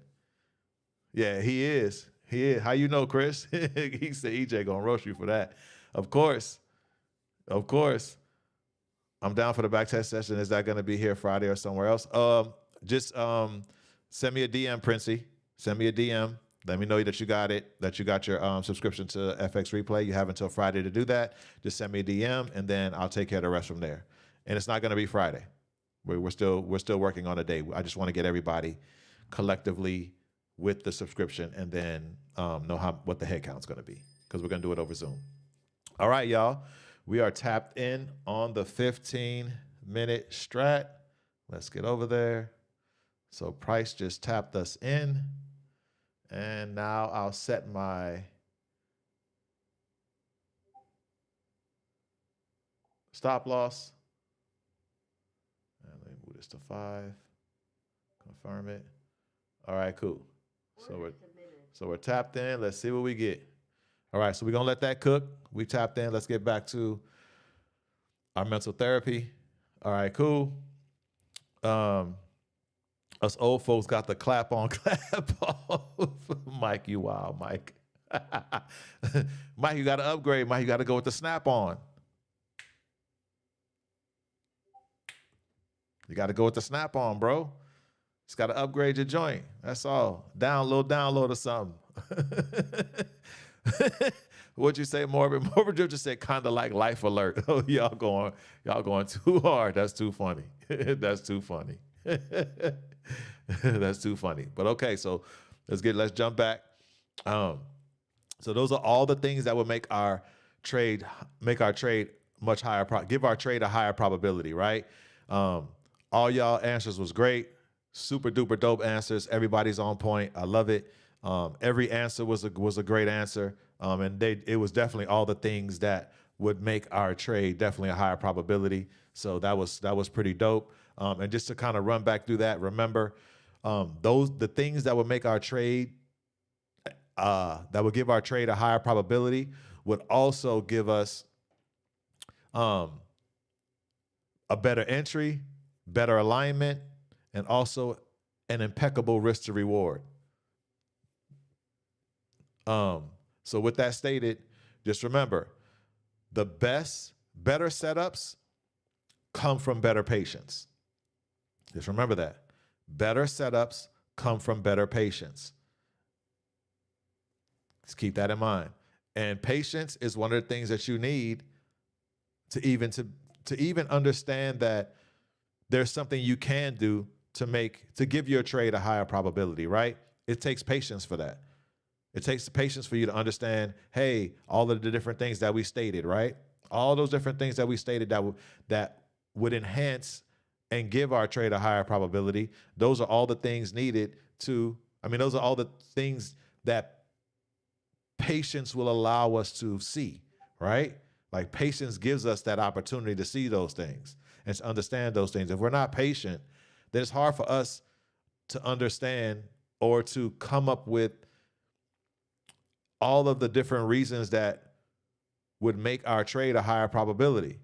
Yeah, he is. He is. How you know, Chris? He said EJ gonna roast you for that. Of course. Of course. I'm down for the back test session. Is that gonna be here Friday or somewhere else? Just send me a DM, Princey. Send me a DM. Let me know that you got it, that you got your subscription to FX Replay. You have until Friday to do that. Just send me a DM, and then I'll take care of the rest from there. And it's not gonna be Friday. We're still working on a day. I just want to get everybody collectively with the subscription and then know what the head count's going to be because we're going to do it over Zoom. All right, y'all. We are tapped in on the 15-minute strat. Let's get over there. So price just tapped us in. And now I'll set my stop loss. And let me move this to 5. Confirm it. All right, cool. So we're tapped in. Let's see what we get. All right, so we're going to let that cook. We tapped in. Let's get back to our mental therapy. All right, cool. Us old folks got the clap on, clap off. Mike, you wild, Mike. Mike, you got to upgrade. Mike, you got to go with the snap on. You got to go with the snap on, bro. Just got to upgrade your joint. That's all. Download or something. What'd you say, Morbid? Morbid Drip just said kind of like Life Alert. Oh, y'all going too hard. That's too funny. That's too funny. That's too funny. But okay, so let's jump back. So those are all the things that will make our trade much higher, give our trade a higher probability, right? All y'all answers was great. Super duper dope answers. Everybody's on point. I love it. Every answer was a great answer. And it was definitely all the things that would make our trade definitely a higher probability. So that was pretty dope. And just to kind of run back through that, remember, the things that would make our trade, that would give our trade a higher probability would also give us a better entry, better alignment, and also an impeccable risk to reward. So with that stated, just remember, the better setups come from better patience. Just remember that. Better setups come from better patience. Just keep that in mind. And patience is one of the things that you need to even understand that there's something you can do to give your trade a higher probability, right? It takes patience for that. It takes patience for you to understand, hey, all of the different things that we stated, right? All those different things that we stated that would enhance and give our trade a higher probability. Those are all the things needed those are all the things that patience will allow us to see, right? Like patience gives us that opportunity to see those things and to understand those things. If we're not patient, then it's hard for us to understand or to come up with all of the different reasons that would make our trade a higher probability.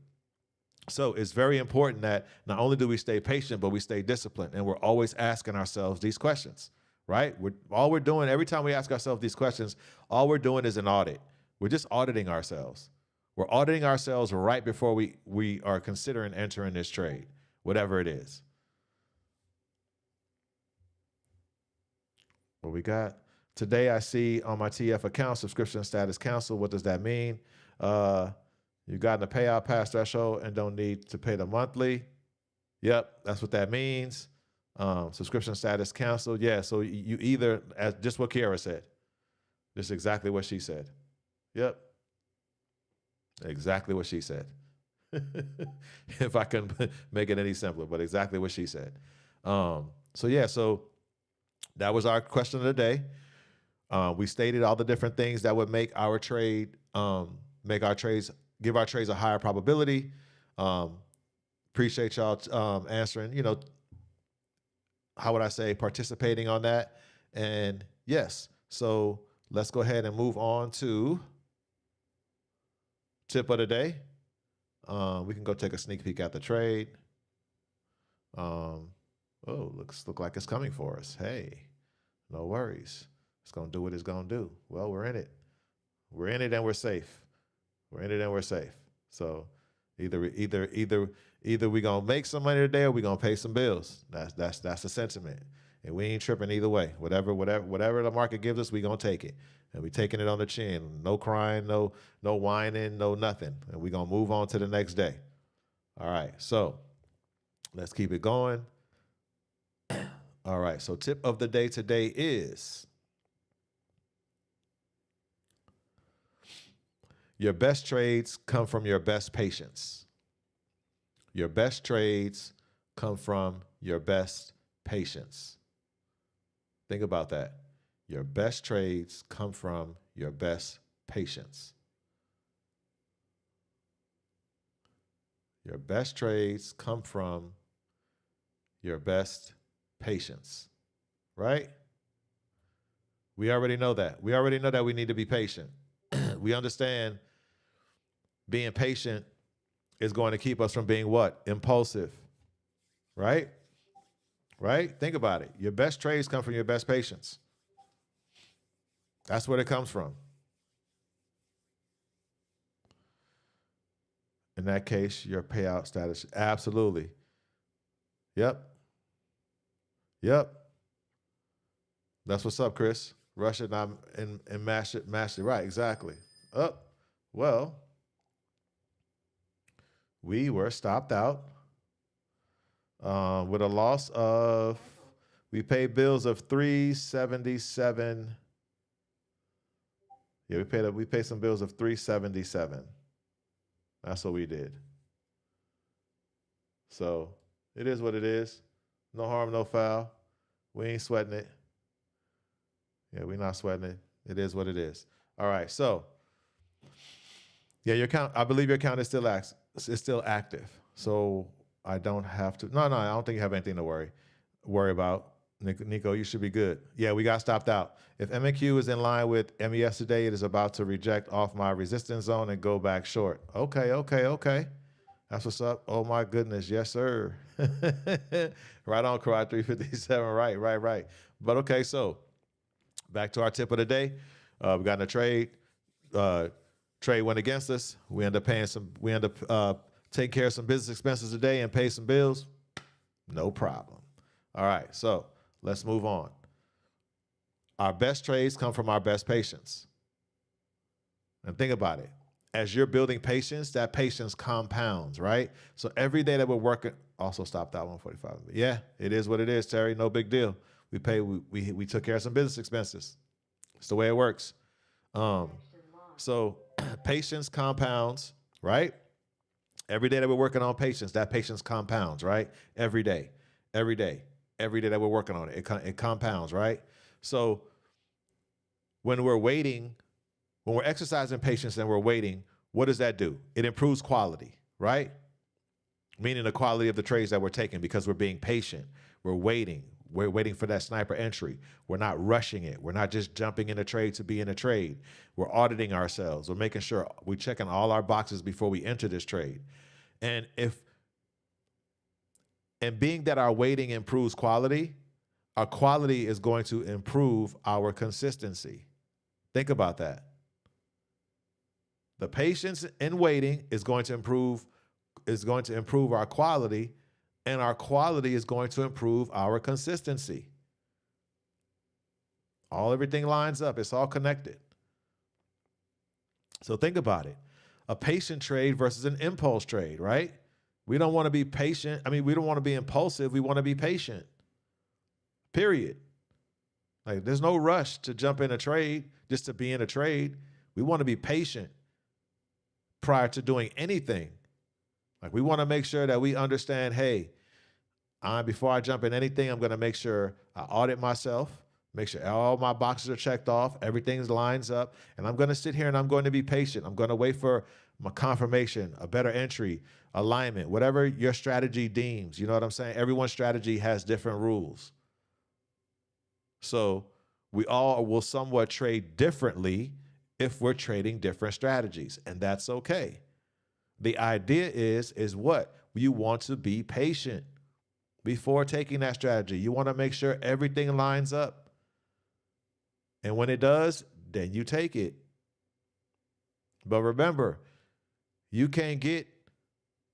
So it's very important that not only do we stay patient, but we stay disciplined, and we're always asking ourselves these questions, right? All we're doing, every time we ask ourselves these questions, all we're doing is an audit. We're just auditing ourselves. We're auditing ourselves right before we are considering entering this trade, whatever it is. What we got? Today I see on my TF account, subscription status canceled. What does that mean? You got in the payout past threshold and don't need to pay the monthly. Yep, that's what that means. Subscription status canceled. Yeah, so you either, as just what Kiara said, just exactly what she said. Yep, exactly what she said. If I can make it any simpler, but exactly what she said. So that was our question of the day. We stated all the different things that would make our trade, give our trades a higher probability. Appreciate y'all answering, how would I say, participating on that. And yes, so let's go ahead and move on to tip of the day. We can go take a sneak peek at the trade. Look like it's coming for us. Hey, no worries. It's gonna do what it's gonna do. Well, we're in it. We're in it and we're safe. We're in it and we're safe. So either we gonna make some money today or we gonna pay some bills. That's the sentiment. And we ain't tripping either way. Whatever the market gives us, we gonna take it. And we taking it on the chin. No crying, no whining, no nothing. And we gonna move on to the next day. All right, so let's keep it going. All right, so tip of the day today is your best trades come from your best patience. Your best trades come from your best patience. Think about that. Your best trades come from your best patience. Your best trades come from your best patience, right? We already know that. We already know that we need to be patient. We understand being patient is going to keep us from being what? Impulsive, right? Right? Think about it. Your best trades come from your best patience. That's where it comes from. In that case, your payout status, absolutely. Yep. That's what's up, Chris. Rush it and mash it. Right, exactly. Well, we were stopped out with a loss of, we paid bills of $377. Yeah, we paid some bills of $377. That's what we did. So it is what it is. No harm, no foul. We ain't sweating it. Yeah, we're not sweating it. It is what it is. All right, so yeah, your account, I believe your account is still active. So I don't have to, no, I don't think you have anything to worry about. Nico, you should be good. Yeah, we got stopped out. If MQ is in line with MES today, it is about to reject off my resistance zone and go back short. Okay. That's what's up. Oh my goodness, yes sir. Right on, Crow 357. Right. But okay, so back to our tip of the day. We got in a trade. Trade went against us. We end up taking care of some business expenses today and pay some bills. No problem. All right, so let's move on. Our best trades come from our best patience. And think about it. As you're building patience, that patience compounds, right? So every day that we're working, also stop that 145. Yeah, it is what it is, Terry. No big deal. We took care of some business expenses. It's the way it works. So patience compounds, right? Every day that we're working on patience, that patience compounds, right? Every day that we're working on it, it compounds, right? So when we're waiting, when we're exercising patience and we're waiting, what does that do? It improves quality, right? Meaning the quality of the trades that we're taking because we're being patient. We're waiting. We're waiting for that sniper entry. We're not rushing it. We're not just jumping in a trade to be in a trade. We're auditing ourselves. We're making sure we're checking all our boxes before we enter this trade. And being that our waiting improves quality, our quality is going to improve our consistency. Think about that. The patience in waiting is going to improve our quality, and our quality is going to improve our consistency. Everything lines up. It's all connected. So think about it. A patient trade versus an impulse trade, right? We don't want to be patient. We don't want to be impulsive. We want to be patient. Period. Like, there's no rush to jump in a trade just to be in a trade. We want to be patient prior to doing anything. Like, we want to make sure that we understand, hey, before I jump in anything, I'm going to make sure I audit myself, make sure all my boxes are checked off, everything lines up, and I'm going to sit here and I'm going to be patient. I'm going to wait for my confirmation, a better entry, alignment, whatever your strategy deems. You know what I'm saying? Everyone's strategy has different rules. So we all will somewhat trade differently if we're trading different strategies, and that's okay. The idea is what? You want to be patient before taking that strategy. You want to make sure everything lines up. And when it does, then you take it. But remember, you can't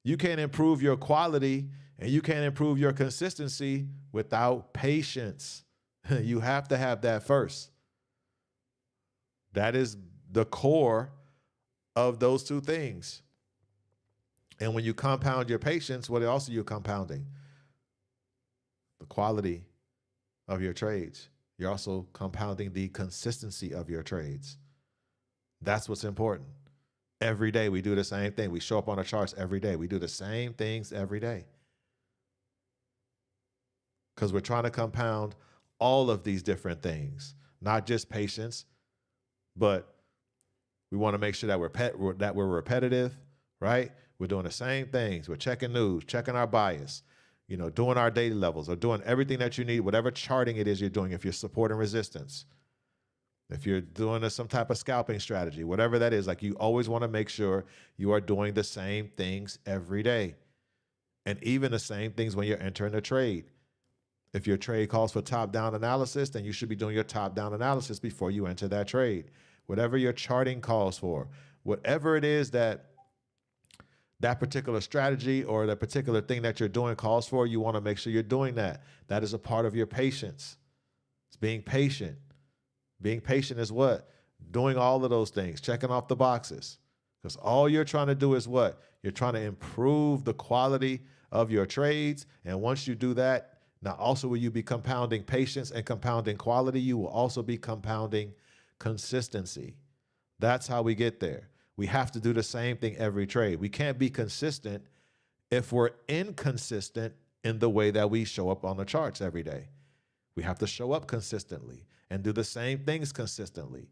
improve your quality and you can't improve your consistency without patience. You have to have that first. That is the core of those two things. And when you compound your patience, what else are you compounding? The quality of your trades. You're also compounding the consistency of your trades. That's what's important. Every day we do the same thing. We show up on the charts every day. We do the same things every day. Because we're trying to compound all of these different things, not just patience, but we want to make sure that we're repetitive, right? We're doing the same things. We're checking news, checking our bias, doing our daily levels, or doing everything that you need, whatever charting it is you're doing, if you're supporting resistance, if you're doing some type of scalping strategy, whatever that is, like, you always want to make sure you are doing the same things every day. And even the same things when you're entering a trade. If your trade calls for top-down analysis, then you should be doing your top-down analysis before you enter that trade. Whatever your charting calls for, whatever it is that particular strategy or the particular thing that you're doing calls for, you want to make sure you're doing that. That is a part of your patience. It's being patient. Being patient is what? Doing all of those things, checking off the boxes. Because all you're trying to do is what? You're trying to improve the quality of your trades. And once you do that, now also will you be compounding patience and compounding quality, you will also be compounding consistency. That's how we get there. We have to do the same thing every trade. We can't be consistent if we're inconsistent in the way that we show up on the charts every day. We have to show up consistently and do the same things consistently.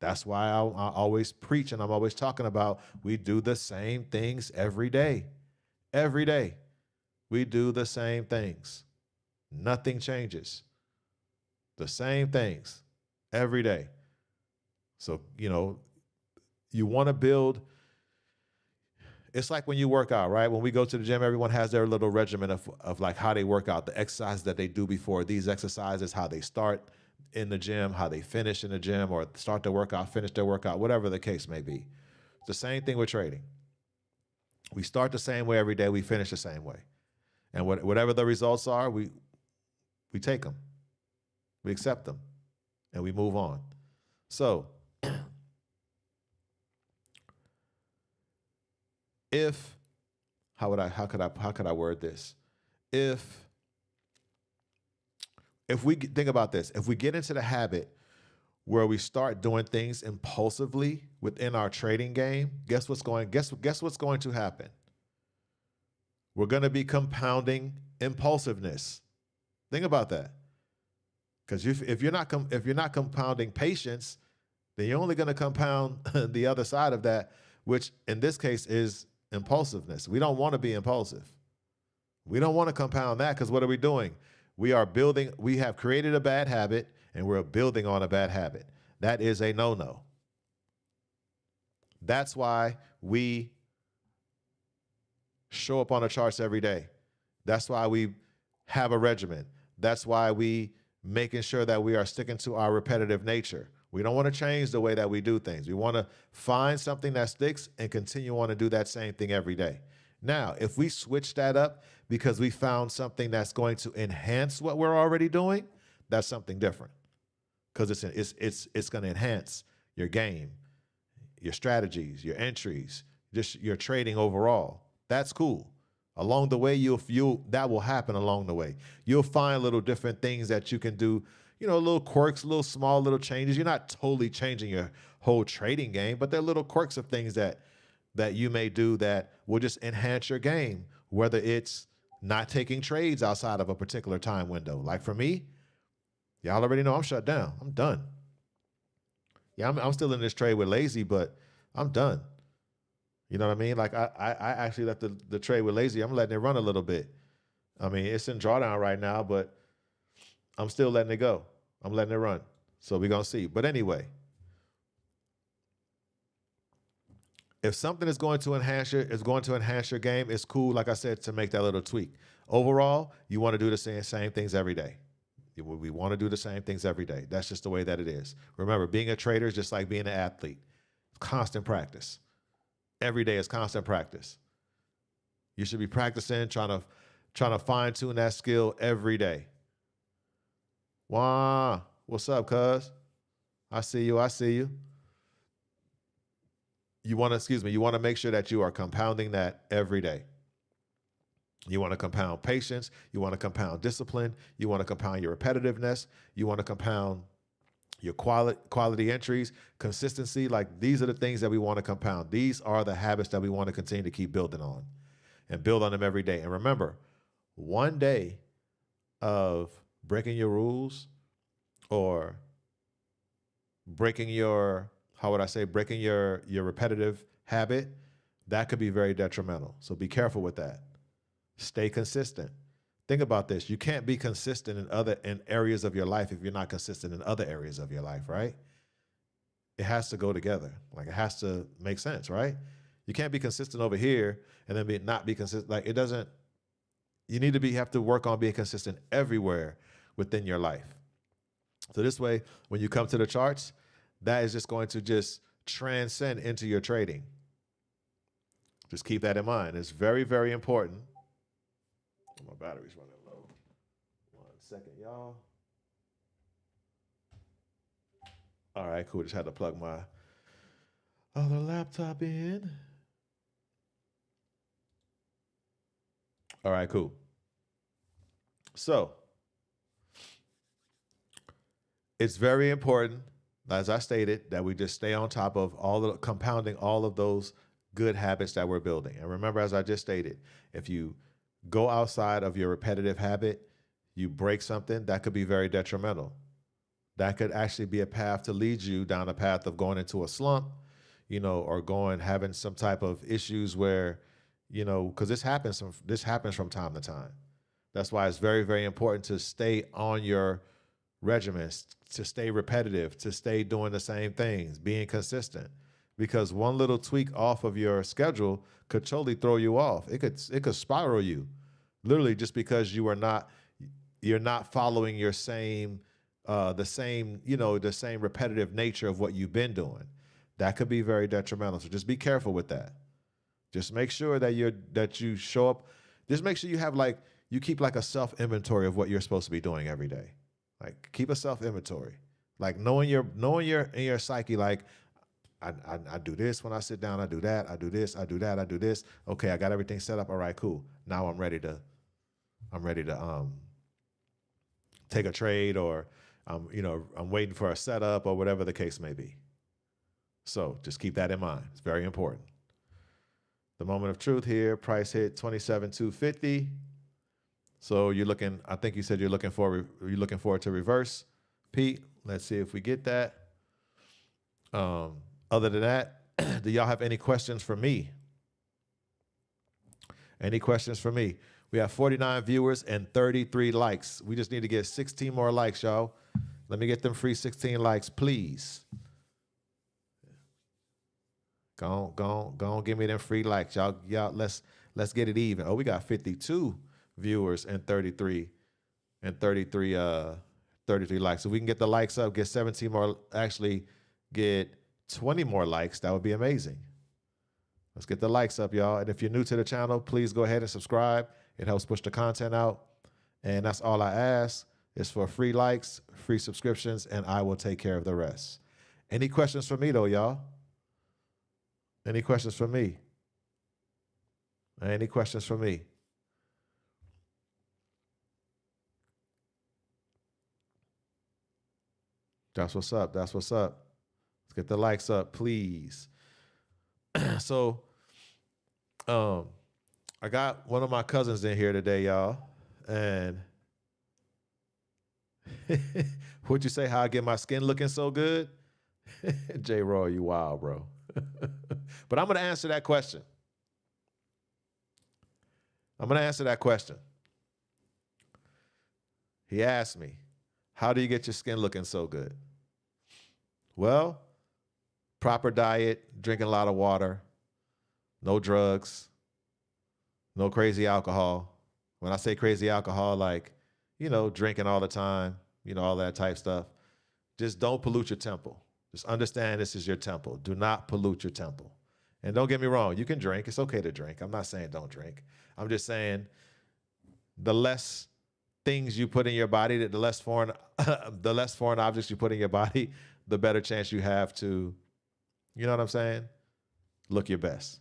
That's why I always preach and I'm always talking about we do the same things every day. Every day, we do the same things. Nothing changes. The same things every day. So, you want to build. It's like when you work out, right? When we go to the gym, everyone has their little regimen of like how they work out, the exercises that they do before these exercises, how they start in the gym, how they finish in the gym, or start their workout, finish their workout, whatever the case may be. It's the same thing with trading. We start the same way every day. We finish the same way. And whatever the results are, we take them. We accept them. And we move on. So if how could I word this? If we think about this, if we get into the habit where we start doing things impulsively within our trading game, guess what's going to happen? We're going to be compounding impulsiveness. Think about that. Because if you're not compounding patience, then you're only going to compound the other side of that, which in this case is impulsiveness. We don't want to be impulsive. We don't want to compound that, because what are we doing? We have created a bad habit, and we're building on a bad habit. That is a no-no. That's why we show up on the charts every day. That's why we have a regimen. That's why we making sure that we are sticking to our repetitive nature. We don't want to change the way that we do things. We want to find something that sticks and continue on to do that same thing every day. Now, if we switch that up because we found something that's going to enhance what we're already doing, that's something different. Because it's going to enhance your game, your strategies, your entries, just your trading overall. That's cool. Along the way, that will happen along the way. You'll find little different things that you can do, little quirks, little small little changes. You're not totally changing your whole trading game, but there are little quirks of things that you may do that will just enhance your game, whether it's not taking trades outside of a particular time window. Like for me, y'all already know I'm shut down. I'm done. Yeah, I'm still in this trade with Lazy, but I'm done. You know what I mean? Like I actually left the trade with Lazy. I'm letting it run a little bit. I mean, it's in drawdown right now, but I'm still letting it go. I'm letting it run. So we're going to see. But anyway, if something is going to enhance your game, it's cool, like I said, to make that little tweak. Overall, you want to do the same things every day. We want to do the same things every day. That's just the way that it is. Remember, being a trader is just like being an athlete. Constant practice. Every day is constant practice. You should be practicing, trying to fine-tune that skill every day. Wow, what's up, cuz? I see you. You want to make sure that you are compounding that every day. You want to compound patience. You want to compound discipline. You want to compound your repetitiveness. You want to compound your quality entries, consistency. Like, these are the things that we want to compound. These are the habits that we want to continue to keep building on and build on them every day. And remember, one day of breaking your rules or breaking your repetitive habit, that could be very detrimental. So be careful with that. Stay consistent. Think about this. You can't be consistent in areas of your life if you're not consistent in other areas of your life, right? It has to go together. Like, it has to make sense, right? You can't be consistent over here and then not be consistent. Like, it doesn't. You need to have to work on being consistent everywhere within your life. So this way, when you come to the charts, that is just going to just transcend into your trading. Just keep that in mind. It's very, very important. My battery's running low. 1 second, y'all. All right, cool. Just had to plug my other laptop in. All right, cool. So it's very important, as I stated, that we just stay on top of compounding all of those good habits that we're building. And remember, as I just stated, if you go outside of your repetitive habit, you break something, that could be very detrimental. That could actually be a path to lead you down a path of going into a slump, or having some type of issues where, because this happens from time to time. That's why it's very, very important to stay on your regimens, to stay repetitive, to stay doing the same things, being consistent. Because one little tweak off of your schedule could totally throw you off. It could spiral you, literally, just because you're not following the same repetitive nature of what you've been doing. That could be very detrimental. So just be careful with that. Just make sure that you show up. Just make sure you keep like a self inventory of what you're supposed to be doing every day. Like, keep a self inventory. Like, knowing in your psyche, like, I do this when I sit down. I do that. I do this. I do that. I do this. Okay, I got everything set up. All right, cool. Now I'm ready to take a trade, or I'm waiting for a setup or whatever the case may be. So just keep that in mind. It's very important. The moment of truth here, price hit 27,250. So you're looking, I think you said you're looking forward to reverse, Pete. Let's see if we get that. Other than that, do y'all have any questions for me? Any questions for me? We have 49 viewers and 33 likes. We just need to get 16 more likes, y'all. Let me get them free 16 likes, please. Go on, give me them free likes, y'all. Let's get it even. Oh, we got 52 viewers and 33 likes. So we can get the likes up, get 17 more, actually get 20 more likes. That would be amazing. Let's get the likes up, y'all. And if you're new to the channel, please go ahead and subscribe. It helps push the content out. And that's all I ask is for free likes, free subscriptions, and I will take care of the rest. Any questions for me, though, y'all? Any questions for me? Any questions for me? That's what's up. That's what's up. Let's get the likes up, please. So, I got one of my cousins in here today, y'all. And what'd you say? How I get my skin looking so good? J. Roy, you wild, bro. But I'm going to answer that question. He asked me, how do you get your skin looking so good? Well, proper diet, drinking a lot of water, no drugs, no crazy alcohol. When I say crazy alcohol, like, drinking all the time, all that type stuff. Just don't pollute your temple. Just understand this is your temple. Do not pollute your temple. And don't get me wrong, you can drink. It's okay to drink. I'm not saying don't drink. I'm just saying the less things you put in your body, the less foreign objects you put in your body, the better chance you have to, you know what I'm saying? Look your best.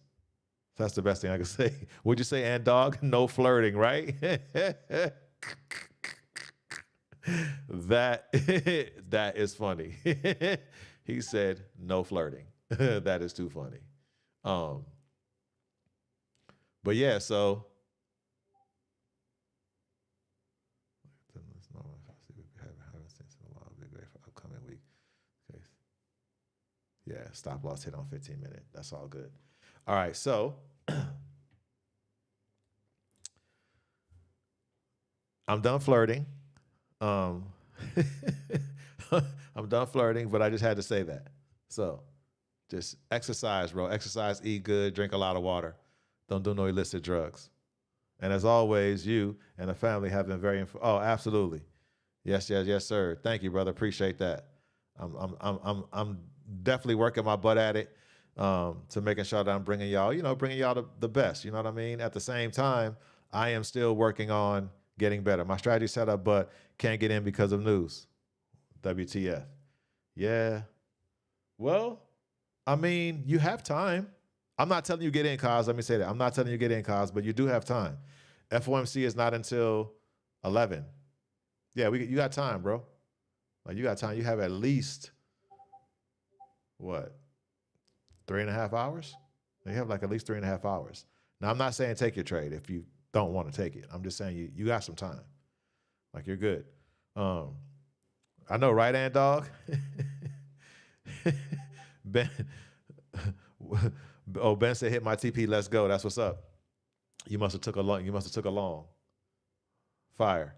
That's the best thing I can say. Would you say, and dog? No flirting, right? That is funny. He said no flirting. That is too funny. But yeah, so upcoming week. Yeah, stop loss hit on 15 minute. That's all good. All right, so I'm done flirting. I'm done flirting, but I just had to say that. So just exercise, bro. Exercise, eat good, drink a lot of water. Don't do no illicit drugs. And as always, you and the family have been very, oh, absolutely. Yes, sir. Thank you, brother. Appreciate that. I'm definitely working my butt at it to making sure that I'm bringing y'all the best. You know what I mean? At the same time, I am still working on getting better. My strategy set up, but can't get in because of news. WTF. Yeah. Well, I mean, you have time. I'm not telling you get in, cause. Let me say that. I'm not telling you get in, cause, but you do have time. FOMC is not until 11. Yeah, you got time, bro. Like, you got time. You have at least, what, 3.5 hours? You have like at least 3.5 hours. Now, I'm not saying take your trade if you don't want to take it. I'm just saying you got some time. Like, you're good. I know, right, and dog? Ben said, hit my TP, let's go. That's what's up. You must have took a long. Fire.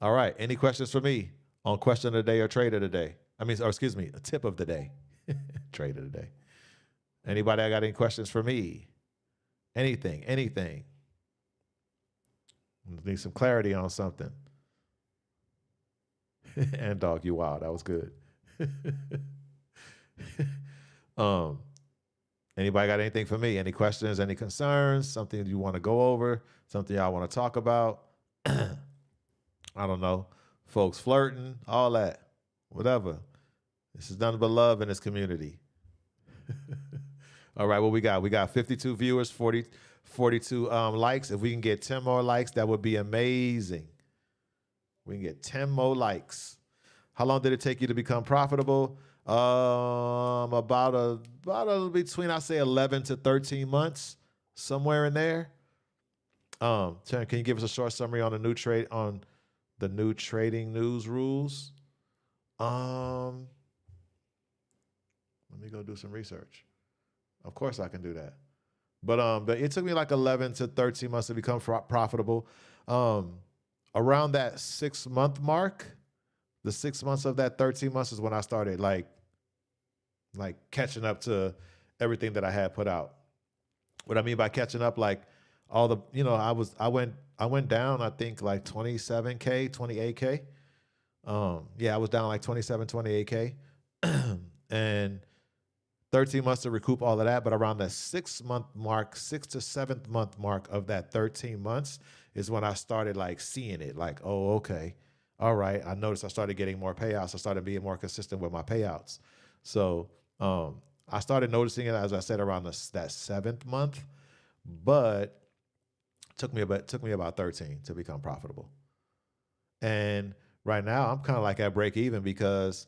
All right. Any questions for me on question of the day or trade of the day? A tip of the day. Trade of the day. Anybody got any questions for me? Anything. Need some clarity on something. And dog, you wild. That was good. Anybody got anything for me? Any questions, any concerns, something you want to go over, something y'all want to talk about? I don't know. Folks flirting, all that, whatever. This is nothing but love in this community. All right, what we got? We got 52 viewers, 42 likes. If we can get 10 more likes, that would be amazing. We can get 10 more likes. How long did it take you to become profitable? About between, I say, 11 to 13 months, somewhere in there. Can you give us a short summary on the new trading news rules? Let me go do some research. Of course I can do that. But it took me like 11 to 13 months to become profitable. Around that 6-month mark, the 6 months of that 13 months is when I started like catching up to everything that I had put out. What I mean by catching up, like all the, I went down, I think like 27K, 28K. Yeah, I was down like 27, 28K. And 13 months to recoup all of that. But around the 6-month mark, 6th to 7th month mark of that 13 months is when I started like seeing it, like, oh, okay. All right. I noticed I started getting more payouts. I started being more consistent with my payouts. So I started noticing it, as I said, around that 7th month, but took me about 13 to become profitable. And right now I'm kind of like at break even because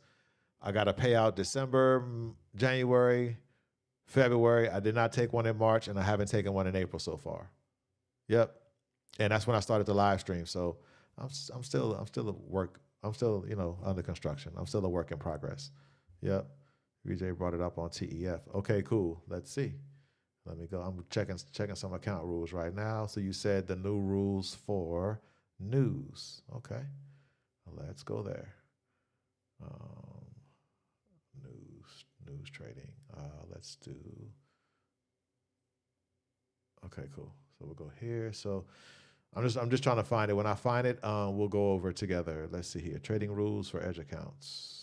I got a payout December, January, February. I did not take one in March, and I haven't taken one in April so far. Yep. And that's when I started the live stream. So I'm still under construction. I'm still a work in progress. Yep. VJ brought it up on TEF. Okay, cool. Let's see. Let me go. I'm checking some account rules right now. So you said the new rules for news. Okay. Let's go there. News trading. Let's do. Okay, cool. So we'll go here. So I'm just trying to find it. When I find it, we'll go over it together. Let's see here. Trading rules for edge accounts.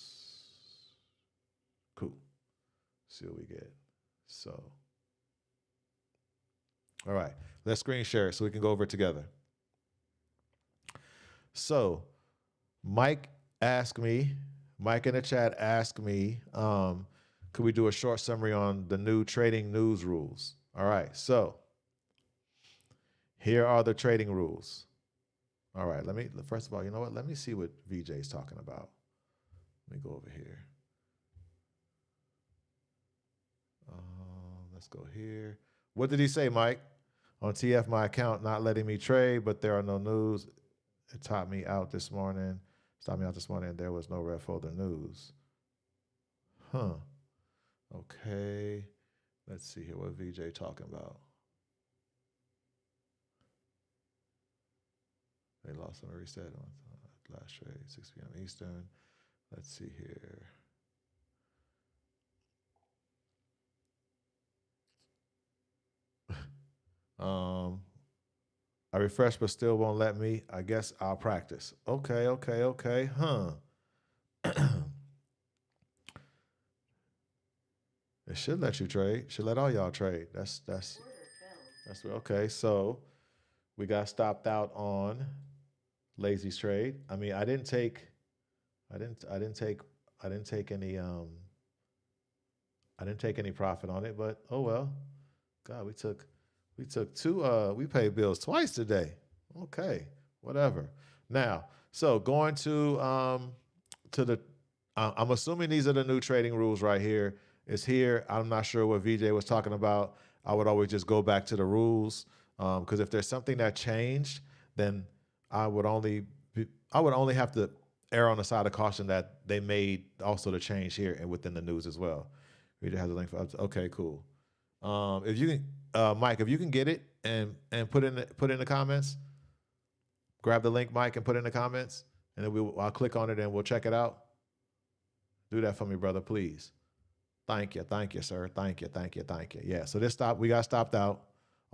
Cool. See what we get. So, all right. Let's screen share so we can go over it together. So, Mike in the chat asked me, could we do a short summary on the new trading news rules? All right, so here are the trading rules. All right, first of all, you know what? Let me see what VJ is talking about. Let me go over here. Let's go here. What did he say, Mike? On TF, my account not letting me trade, but there are no news. It stopped me out this morning. There was no red folder news. Huh. Okay. Let's see here. What VJ talking about? They lost on a reset on last trade, 6 p.m. Eastern. Let's see here. I refreshed, but still won't let me. I guess I'll practice. Okay. Huh. It should let you trade. Should let all y'all trade. That's okay. So we got stopped out on Lazy's trade. I mean, I didn't take any profit on it, but oh well. God, we took two, we paid bills twice today. Okay, whatever. Now, so going to the, I'm assuming these are the new trading rules right here. It's here. I'm not sure what VJ was talking about. I would always just go back to the rules because if there's something that changed, then I would only have to err on the side of caution that they made also the change here and within the news as well. VJ has a link for. Okay, cool. If you can, Mike, if you can get it and put in the comments, grab the link, Mike, and put it in the comments, and then I'll click on it and we'll check it out. Do that for me, brother, please. Thank you, sir. Thank you. Yeah. So we got stopped out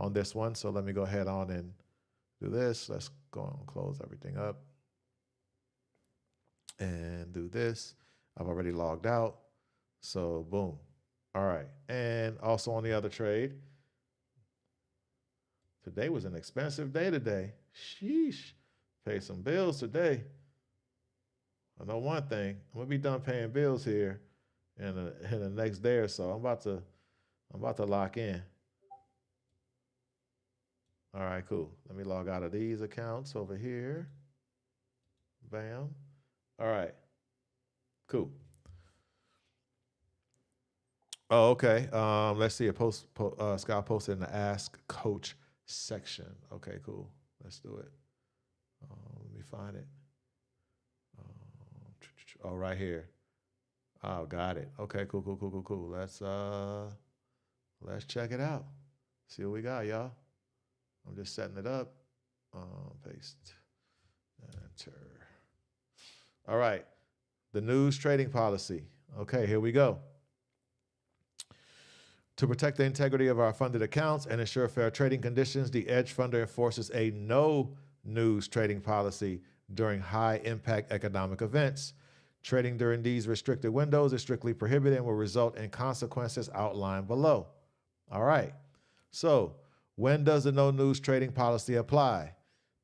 on this one. So let me go ahead on and do this. Let's go and close everything up and do this. I've already logged out. So boom. All right. And also on the other trade, today was an expensive day today. Sheesh. Paid some bills today. I know one thing. I'm going to be done paying bills here in the next day or so. I'm about to I'm about to lock in. All right, cool. Let me log out of these accounts over here. Bam. All right, cool. Oh, okay. Let's see. Scott posted in the Ask Coach section. Okay, cool. Let's do it. Let me find it. Oh, right here. Oh, got it. Okay, cool. Let's check it out. See what we got, y'all. I'm just setting it up. Paste. Enter. All right. The news trading policy. Okay, here we go. To protect the integrity of our funded accounts and ensure fair trading conditions, the Edge Funder enforces a no news trading policy during high impact economic events. Trading during these restricted windows is strictly prohibited and will result in consequences outlined below. All right. So when does the no news trading policy apply?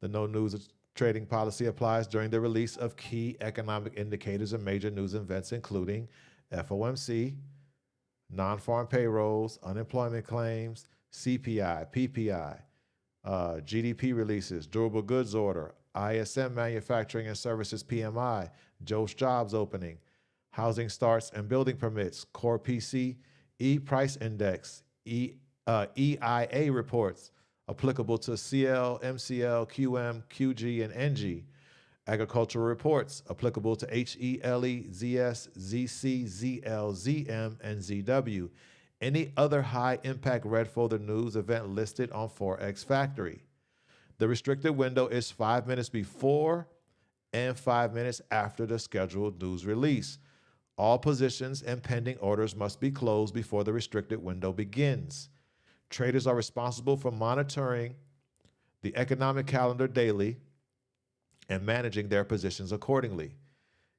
The no news trading policy applies during the release of key economic indicators and major news events, including FOMC, non-farm payrolls, unemployment claims, CPI, PPI, GDP releases, durable goods order, ISM manufacturing and services PMI, Joe's jobs opening, housing starts and building permits, core PCE price index, EIA reports applicable to CL, MCL, QM, QG, and NG, agricultural reports applicable to HELE, ZS, ZC, ZL, ZM, and ZW. Any other high-impact red folder news event listed on Forex Factory. The restricted window is 5 minutes before and 5 minutes after the scheduled news release. All positions and pending orders must be closed before the restricted window begins. Traders are responsible for monitoring the economic calendar daily and managing their positions accordingly.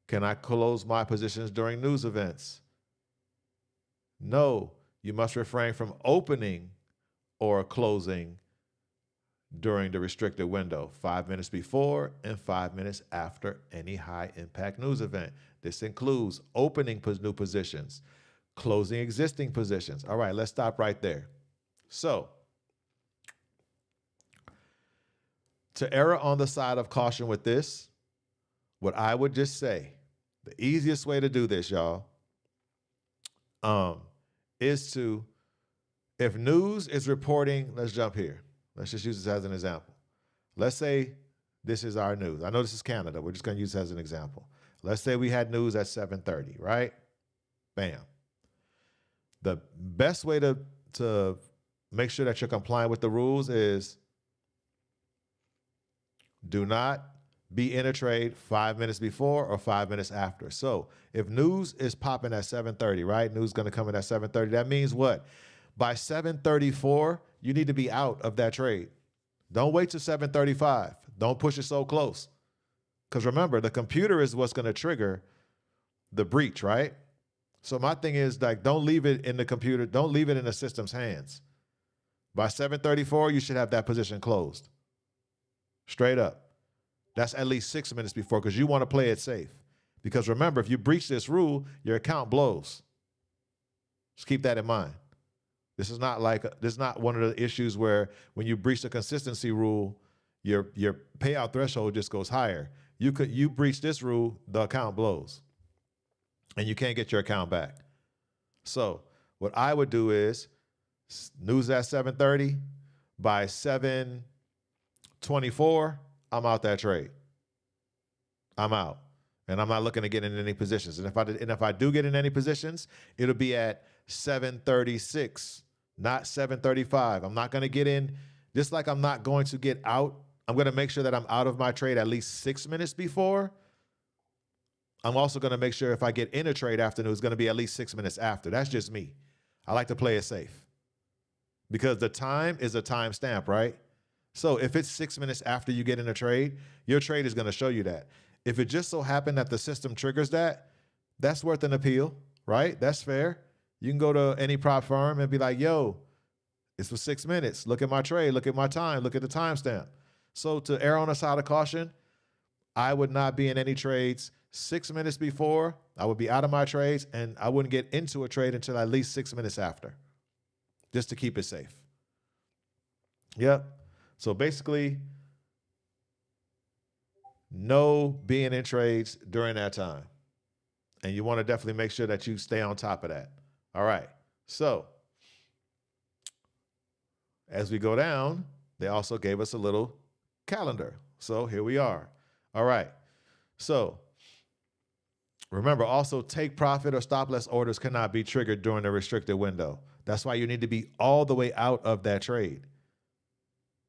Can I close my positions during news events? No, you must refrain from opening or closing during the restricted window, 5 minutes before and 5 minutes after any high impact news event. This includes opening new positions, closing existing positions. All right, let's stop right there. So, to err on the side of caution with this, what I would just say, the easiest way to do this, y'all, is to, if news is reporting, let's jump here. Let's just use this as an example. Let's say this is our news. I know this is Canada. We're just going to use this as an example. Let's say we had news at 7:30, right? Bam. The best way to make sure that you're complying with the rules is do not be in a trade 5 minutes before or 5 minutes after. So if news is popping at 7:30, right? News is going to come in at 7:30. That means what? By 7:34, you need to be out of that trade. Don't wait till 7:35. Don't push it so close. Because remember, the computer is what's going to trigger the breach, right? So my thing is, like, don't leave it in the computer. Don't leave it in the system's hands. By 7:34, you should have that position closed. Straight up. That's at least 6 minutes before, because you want to play it safe. Because remember, if you breach this rule, your account blows. Just keep that in mind. This is not one of the issues where when you breach the consistency rule, your payout threshold just goes higher. You breach this rule, the account blows. And you can't get your account back. So what I would do is news at 7:30, by 7:24, I'm out that trade. I'm out. And I'm not looking to get in any positions. And if I do get in any positions, it'll be at 7:36, not 7:35. I'm not going to get in, just like I'm not going to get out. I'm going to make sure that I'm out of my trade at least 6 minutes before. I'm also going to make sure if I get in a trade afternoon, it's going to be at least 6 minutes after. That's just me. I like to play it safe because the time is a time stamp, right? So if it's 6 minutes after you get in a trade, your trade is going to show you that. If it just so happened that the system triggers that, that's worth an appeal, right? That's fair. You can go to any prop firm and be like, yo, it's for 6 minutes. Look at my trade. Look at my time. Look at the timestamp. So to err on the side of caution, I would not be in any trades 6 minutes before. I would be out of my trades, and I wouldn't get into a trade until at least 6 minutes after. just to keep it safe. Yep. So basically, no being in trades during that time. And you want to definitely make sure that you stay on top of that. All right. So as we go down, they also gave us a little calendar. So here we are. All right. So remember, also take profit or stop loss orders cannot be triggered during the restricted window. That's why you need to be all the way out of that trade.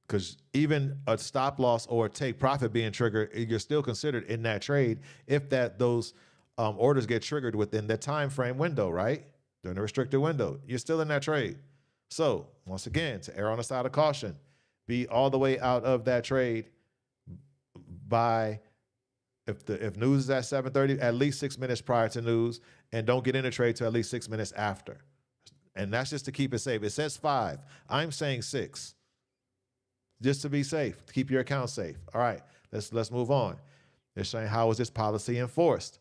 Because even a stop loss or a take profit being triggered, you're still considered in that trade if those orders get triggered within the time frame window, right? During the restricted window, you're still in that trade. So once again, to err on the side of caution, be all the way out of that trade by, if news is at 7:30, at least 6 minutes prior to news, and don't get in a trade till at least 6 minutes after. And that's just to keep it safe. It says 5. I'm saying 6. Just to be safe, to keep your account safe. All right, let's move on. They're saying, how is this policy enforced?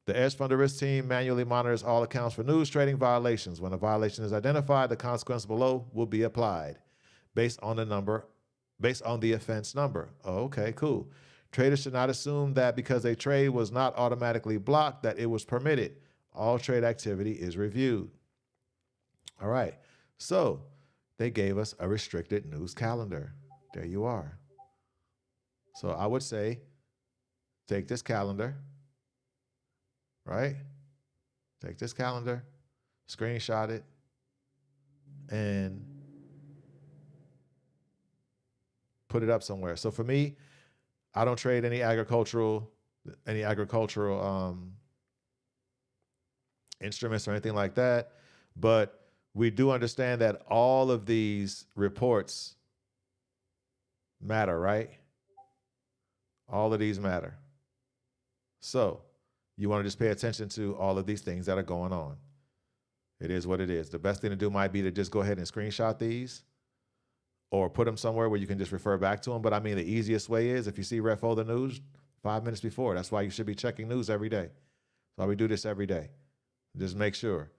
The hedge fund risk team manually monitors all accounts for news trading violations. When a violation is identified, the consequence below will be applied based on the offense number. Oh, okay, cool. Traders should not assume that because a trade was not automatically blocked that it was permitted. All trade activity is reviewed. All right, so they gave us a restricted news calendar. There you are. So I would say, take this calendar, right? Take this calendar, screenshot it, and put it up somewhere. So for me, I don't trade any agricultural instruments or anything like that, but we do understand that all of these reports matter, right? All of these matter. So you want to just pay attention to all of these things that are going on. It is what it is. The best thing to do might be to just go ahead and screenshot these or put them somewhere where you can just refer back to them. But I mean, the easiest way is if you see Ref O the news 5 minutes before. That's why you should be checking news every day. That's why we do this every day. Just make sure.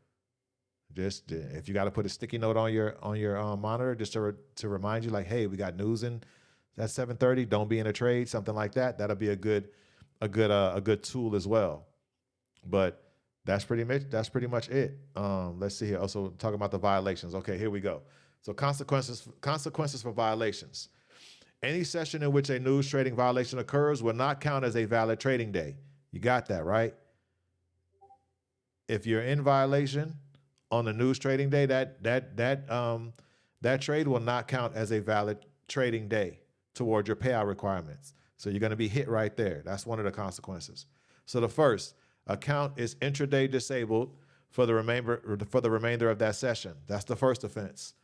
Just if you got to put a sticky note on your monitor just to remind you, like, hey, we got news in at 7:30. Don't be in a trade, something like that. That'll be a good tool as well. But that's pretty much it. Let's see here. Also talking about the violations. Okay, here we go. So consequences for violations. Any session in which a news trading violation occurs will not count as a valid trading day. You got that, right? If you're in violation on the news trading day, that trade will not count as a valid trading day toward your payout requirements. So you're going to be hit right there. That's one of the consequences. So the first, account is intraday disabled for the remainder of that session. That's the first offense.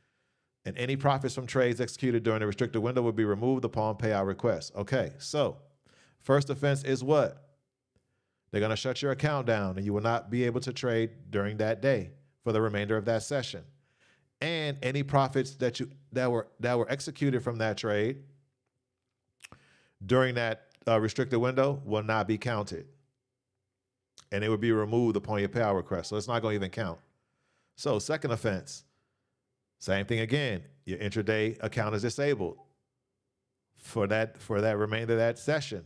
And any profits from trades executed during the restricted window will be removed upon payout request. Okay, so first offense is what? They're going to shut your account down and you will not be able to trade during that day for the remainder of that session. And any profits that were executed from that trade during that restricted window will not be counted. And it would be removed upon your payout request. So it's not going to even count. So second offense, same thing again. Your intraday account is disabled for that remainder of that session.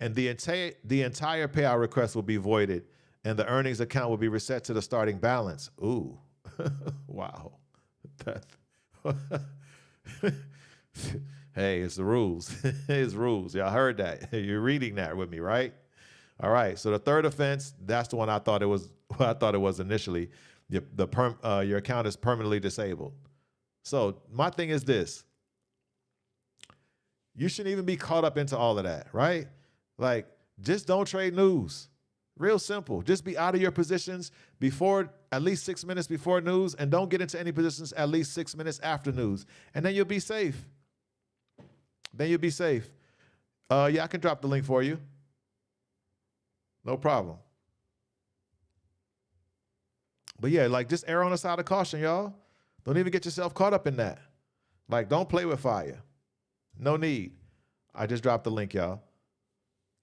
And the entire payout request will be voided and the earnings account will be reset to the starting balance. Ooh, wow. Hey, it's the rules. It's rules. Y'all heard that. You're reading that with me, right? All right. So the third offense, that's the one I thought it was initially. Your account is permanently disabled. So my thing is this. You shouldn't even be caught up into all of that, right? Like, just don't trade news. Real simple. Just be out of your positions at least 6 minutes before news, and don't get into any positions at least 6 minutes after news. And then you'll be safe. Yeah, I can drop the link for you. No problem. But yeah, like, just err on the side of caution, y'all. Don't even get yourself caught up in that. Like, don't play with fire. No need. I just dropped the link, y'all,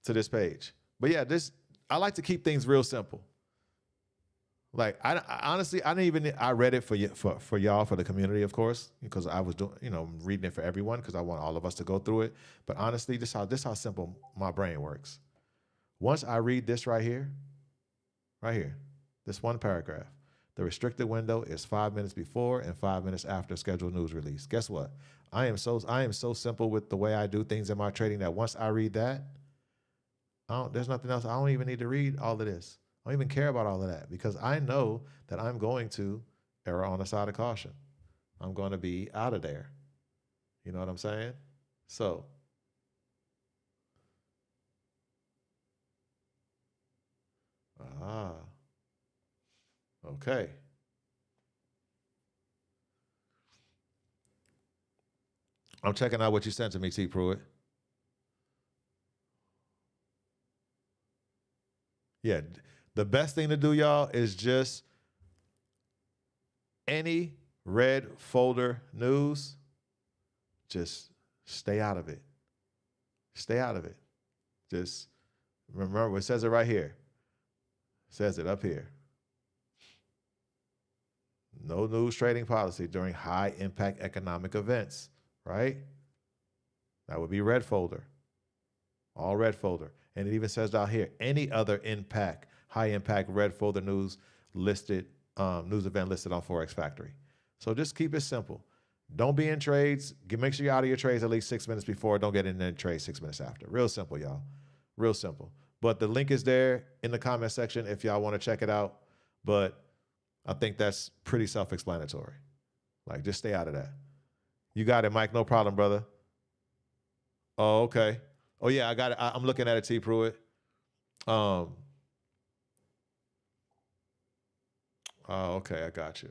to this page. But yeah, I like to keep things real simple. Like honestly, I read it for y'all, for the community, of course, because I was doing, reading it for everyone because I want all of us to go through it. But honestly, this how simple my brain works. Once I read this right here, this one paragraph, the restricted window is 5 minutes before and 5 minutes after scheduled news release. Guess what? I am so simple with the way I do things in my trading that once I read that, there's nothing else. I don't even need to read all of this. I don't even care about all of that because I know that I'm going to err on the side of caution. I'm going to be out of there. You know what I'm saying? So, okay. I'm checking out what you sent to me, T. Pruitt. Yeah, the best thing to do, y'all, is just any red folder news, just stay out of it. Stay out of it. Just remember, it says it right here. It says it up here. No news trading policy during high impact economic events, right? That would be red folder. All red folder. And it even says down here, any other high impact red folder news listed, news event listed on Forex Factory. So just keep it simple. Don't be in trades. Make sure you're out of your trades at least 6 minutes before. Don't get in the trade 6 minutes after. Real simple, y'all. Real simple. But the link is there in the comment section if y'all want to check it out. But I think that's pretty self-explanatory. Like, just stay out of that. You got it, Mike. No problem, brother. Oh, okay. Oh, yeah, I got it. I'm looking at it, T. Pruitt. Oh, okay, I got you.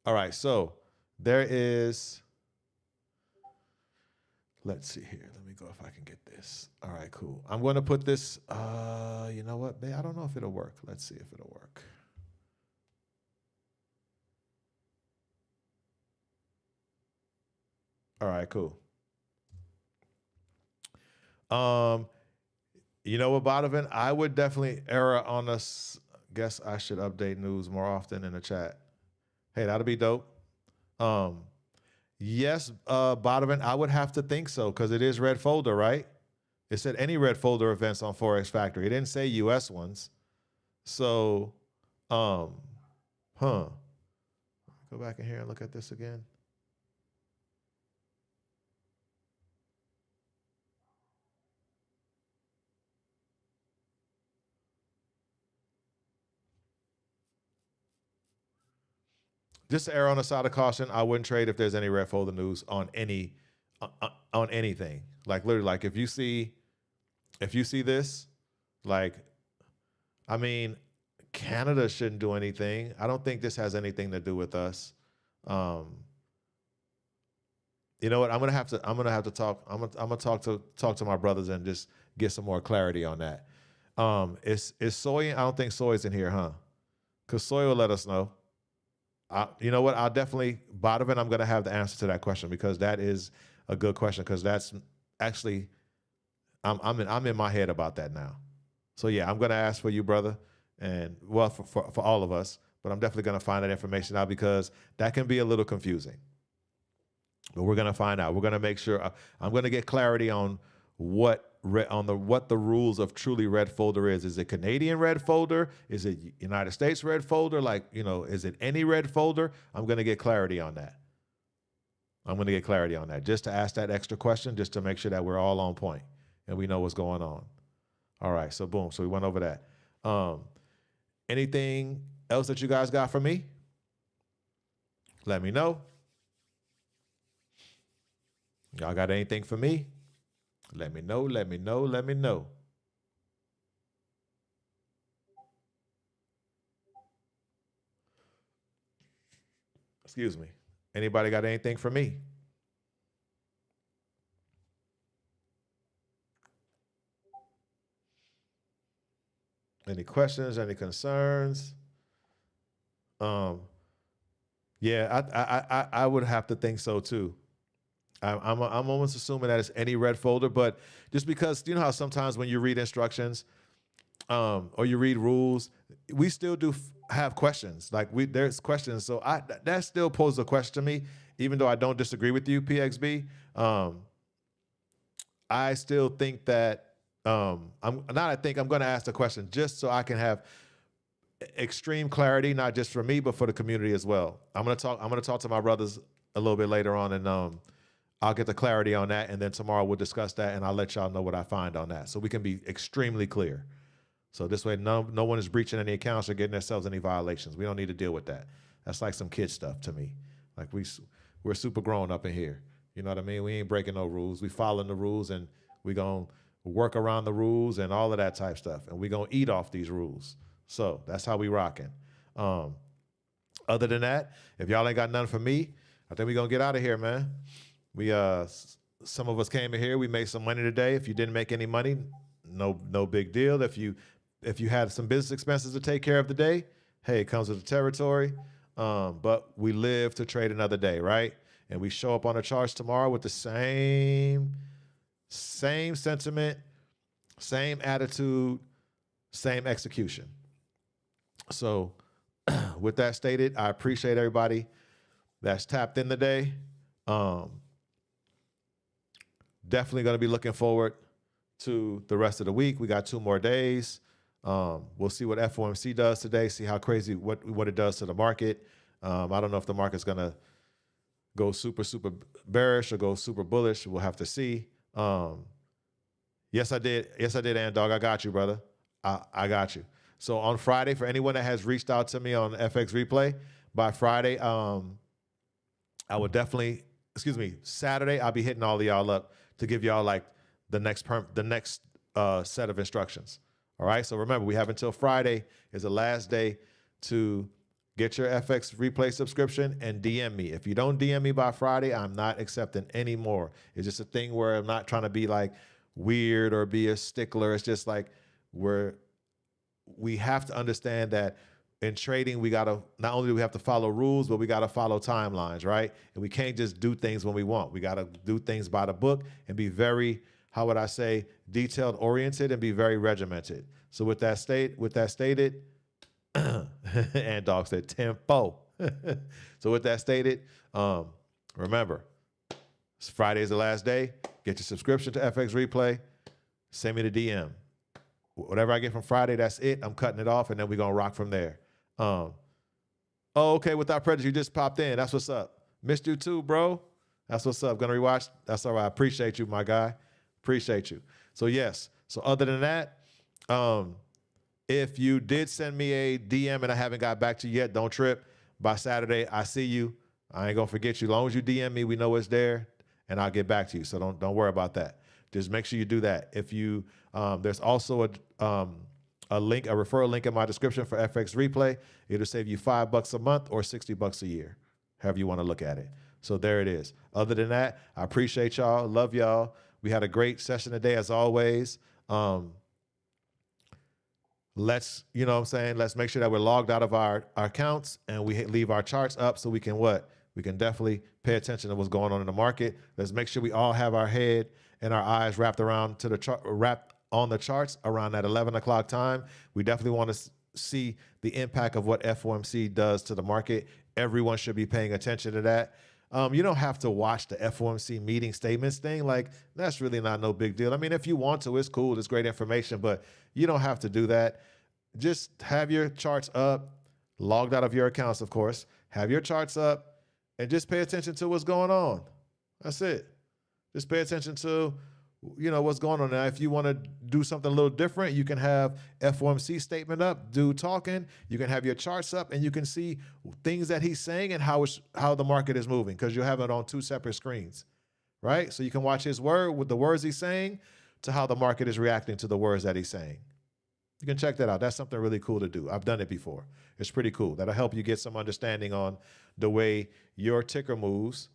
All right, so there is, let's see here. Let me go if I can get this. All right, cool. I'm going to put this, you know what? I don't know if it'll work. Let's see if it'll work. All right, cool. You know what, Bodovan? I would definitely err on us. Guess I should update news more often in the chat. Hey, that'll be dope. Yes, Bodovan, I would have to think so because it is red folder, right? It said any red folder events on Forex Factory. It didn't say US ones. So, go back in here and look at this again. Just to err on the side of caution, I wouldn't trade if there's any red folder news on anything. Like literally, like if you see this, like, I mean, Canada shouldn't do anything. I don't think this has anything to do with us. You know what? I'm gonna have to talk. I'm gonna talk to my brothers and just get some more clarity on that. Is soy? I don't think soy's in here, huh? Because soy will let us know. You know what? I'll definitely, Bodovan, I'm going to have the answer to that question because that is a good question because that's actually, I'm in my head about that now. So yeah, I'm going to ask for you, brother, and well, for all of us, but I'm definitely going to find that information out because that can be a little confusing. But we're going to find out. We're going to make sure, I'm going to get clarity on what the rules of truly red folder is. Is it Canadian red folder? Is it United States red folder? Like, is it any red folder? I'm going to get clarity on that. Just to ask that extra question, just to make sure that we're all on point and we know what's going on. All right, so boom. So we went over that. Anything else that you guys got for me? Let me know. Y'all got anything for me? Let me know. Excuse me. Anybody got anything for me? Any questions? Any concerns? Yeah, I would have to think so too. I'm almost assuming that it's any red folder, but just because you know how sometimes when you read instructions, or you read rules, we still do have questions. Like there's questions. So that still poses a question to me, even though I don't disagree with you, PXB. I still think that I'm going to ask the question just so I can have extreme clarity, not just for me, but for the community as well. I'm going to talk to my brothers a little bit later on, and I'll get the clarity on that. And then tomorrow we'll discuss that, and I'll let y'all know what I find on that, so we can be extremely clear. So this way, no one is breaching any accounts or getting themselves any violations. We don't need to deal with that. That's like some kid stuff to me. Like we're super grown up in here. You know what I mean? We ain't breaking no rules. We following the rules, and we gonna work around the rules and all of that type stuff. And we gonna eat off these rules. So that's how we rocking. Other than that, if y'all ain't got nothing for me, I think we gonna get out of here, man. We some of us came in here. We made some money today. If you didn't make any money, no big deal. If you had some business expenses to take care of today, hey, it comes with the territory. But we live to trade another day, right? And we show up on the charts tomorrow with the same sentiment, same attitude, same execution. So with that stated, I appreciate everybody that's tapped in today. Definitely going to be looking forward to the rest of the week. We got 2 more days. We'll see what FOMC does today, see how crazy, what it does to the market. I don't know if the market's going to go super bearish or go super bullish. We'll have to see. Yes, I did, and dog, I got you, brother. I got you. So on Friday, for anyone that has reached out to me on FX Replay, by Friday, I will definitely, Saturday, I'll be hitting all of y'all up to give y'all like the next set of instructions. All right. So remember, we have until Friday is the last day to get your FX Replay subscription and DM me. If you don't DM me by Friday, I'm not accepting any more. It's just a thing where I'm not trying to be like weird or be a stickler. It's just like we have to understand that in trading, we got to, not only do we have to follow rules, but we got to follow timelines, right? And we can't just do things when we want. We got to do things by the book and be very, how would I say, detailed oriented and be very regimented. So with that stated, and dog said tempo. So with that stated, remember, Friday is the last day. Get your subscription to FX Replay. Send me the DM. Whatever I get from Friday, that's it. I'm cutting it off, and then we're going to rock from there. Okay, without prejudice, you just popped in. That's what's up. Missed you too, bro. That's what's up. Gonna rewatch. That's all right. Appreciate you, my guy. Appreciate you. So yes. So other than that, if you did send me a DM and I haven't got back to you yet, don't trip. By Saturday, I see you. I ain't gonna forget you. As long as you DM me, we know it's there, and I'll get back to you. So don't worry about that. Just make sure you do that. If you there's also a link, a referral link in my description for FX Replay. It'll save you $5 a month or $60 a year, however you want to look at it. So there it is. Other than that, I appreciate y'all. Love y'all. We had a great session today, as always. Let's, you know what I'm saying? Let's make sure that we're logged out of our accounts and we leave our charts up so we can what? We can definitely pay attention to what's going on in the market. Let's make sure we all have our head and our eyes wrapped around to the chart, wrapped on the charts around that 11 o'clock time. We definitely want to see the impact of what FOMC does to the market. Everyone should be paying attention to that. You don't have to watch the FOMC meeting statements thing. Like, that's really not no big deal. I mean, if you want to, it's cool. It's great information, but you don't have to do that. Just have your charts up, logged out of your accounts, of course. Have your charts up and just pay attention to what's going on. That's it. Just pay attention to, you know, what's going on. Now, if you want to do something a little different, you can have FOMC statement up, dude talking. You can have your charts up, and you can see things that he's saying and how the market is moving, because you'll have it on 2 separate screens, right? So you can watch his word with the words he's saying to how the market is reacting to the words that he's saying. You can check that out. That's something really cool to do. I've done it before. It's pretty cool. That'll help you get some understanding on the way your ticker moves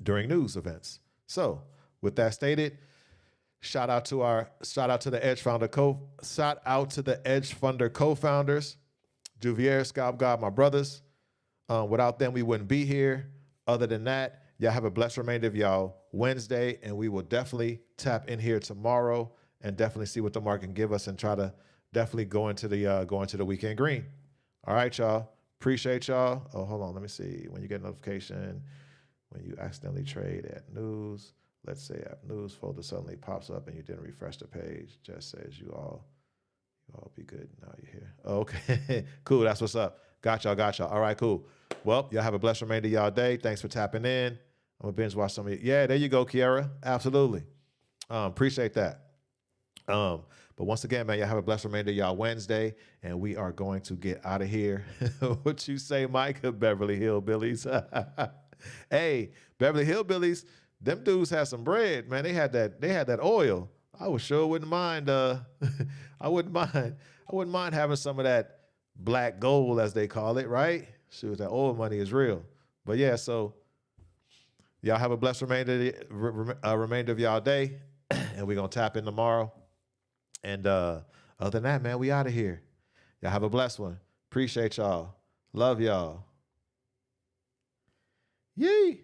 during news events. So with that stated, shout out to the Edge Funder co-founders, Juvier, Scalp God, my brothers. Without them, we wouldn't be here. Other than that, y'all have a blessed remainder of y'all Wednesday, and we will definitely tap in here tomorrow and definitely see what the market can give us and try to definitely go into the weekend green. All right, y'all. Appreciate y'all. Oh, hold on. Let me see. When you get a notification, when you accidentally trade at news, let's say app news folder suddenly pops up and you didn't refresh the page, just says you all be good. Now you're here. Okay, cool. That's what's up. Got y'all. All right, cool. Well, y'all have a blessed remainder of y'all day. Thanks for tapping in. I'm gonna binge watch some of you. Yeah, there you go, Kiara. Absolutely. Appreciate that. But once again, man, y'all have a blessed remainder of y'all Wednesday, and we are going to get out of here. What you say, Mike? Beverly Hillbillies. Hey, Beverly Hillbillies, them dudes had some bread, man. They had that oil. I sure wouldn't mind. I wouldn't mind having some of that black gold, as they call it, right? Shoot, that oil money is real. But yeah, so y'all have a blessed remainder of y'all day, and we're gonna tap in tomorrow. And other than that, man, we out of here. Y'all have a blessed one. Appreciate y'all. Love y'all. Yee.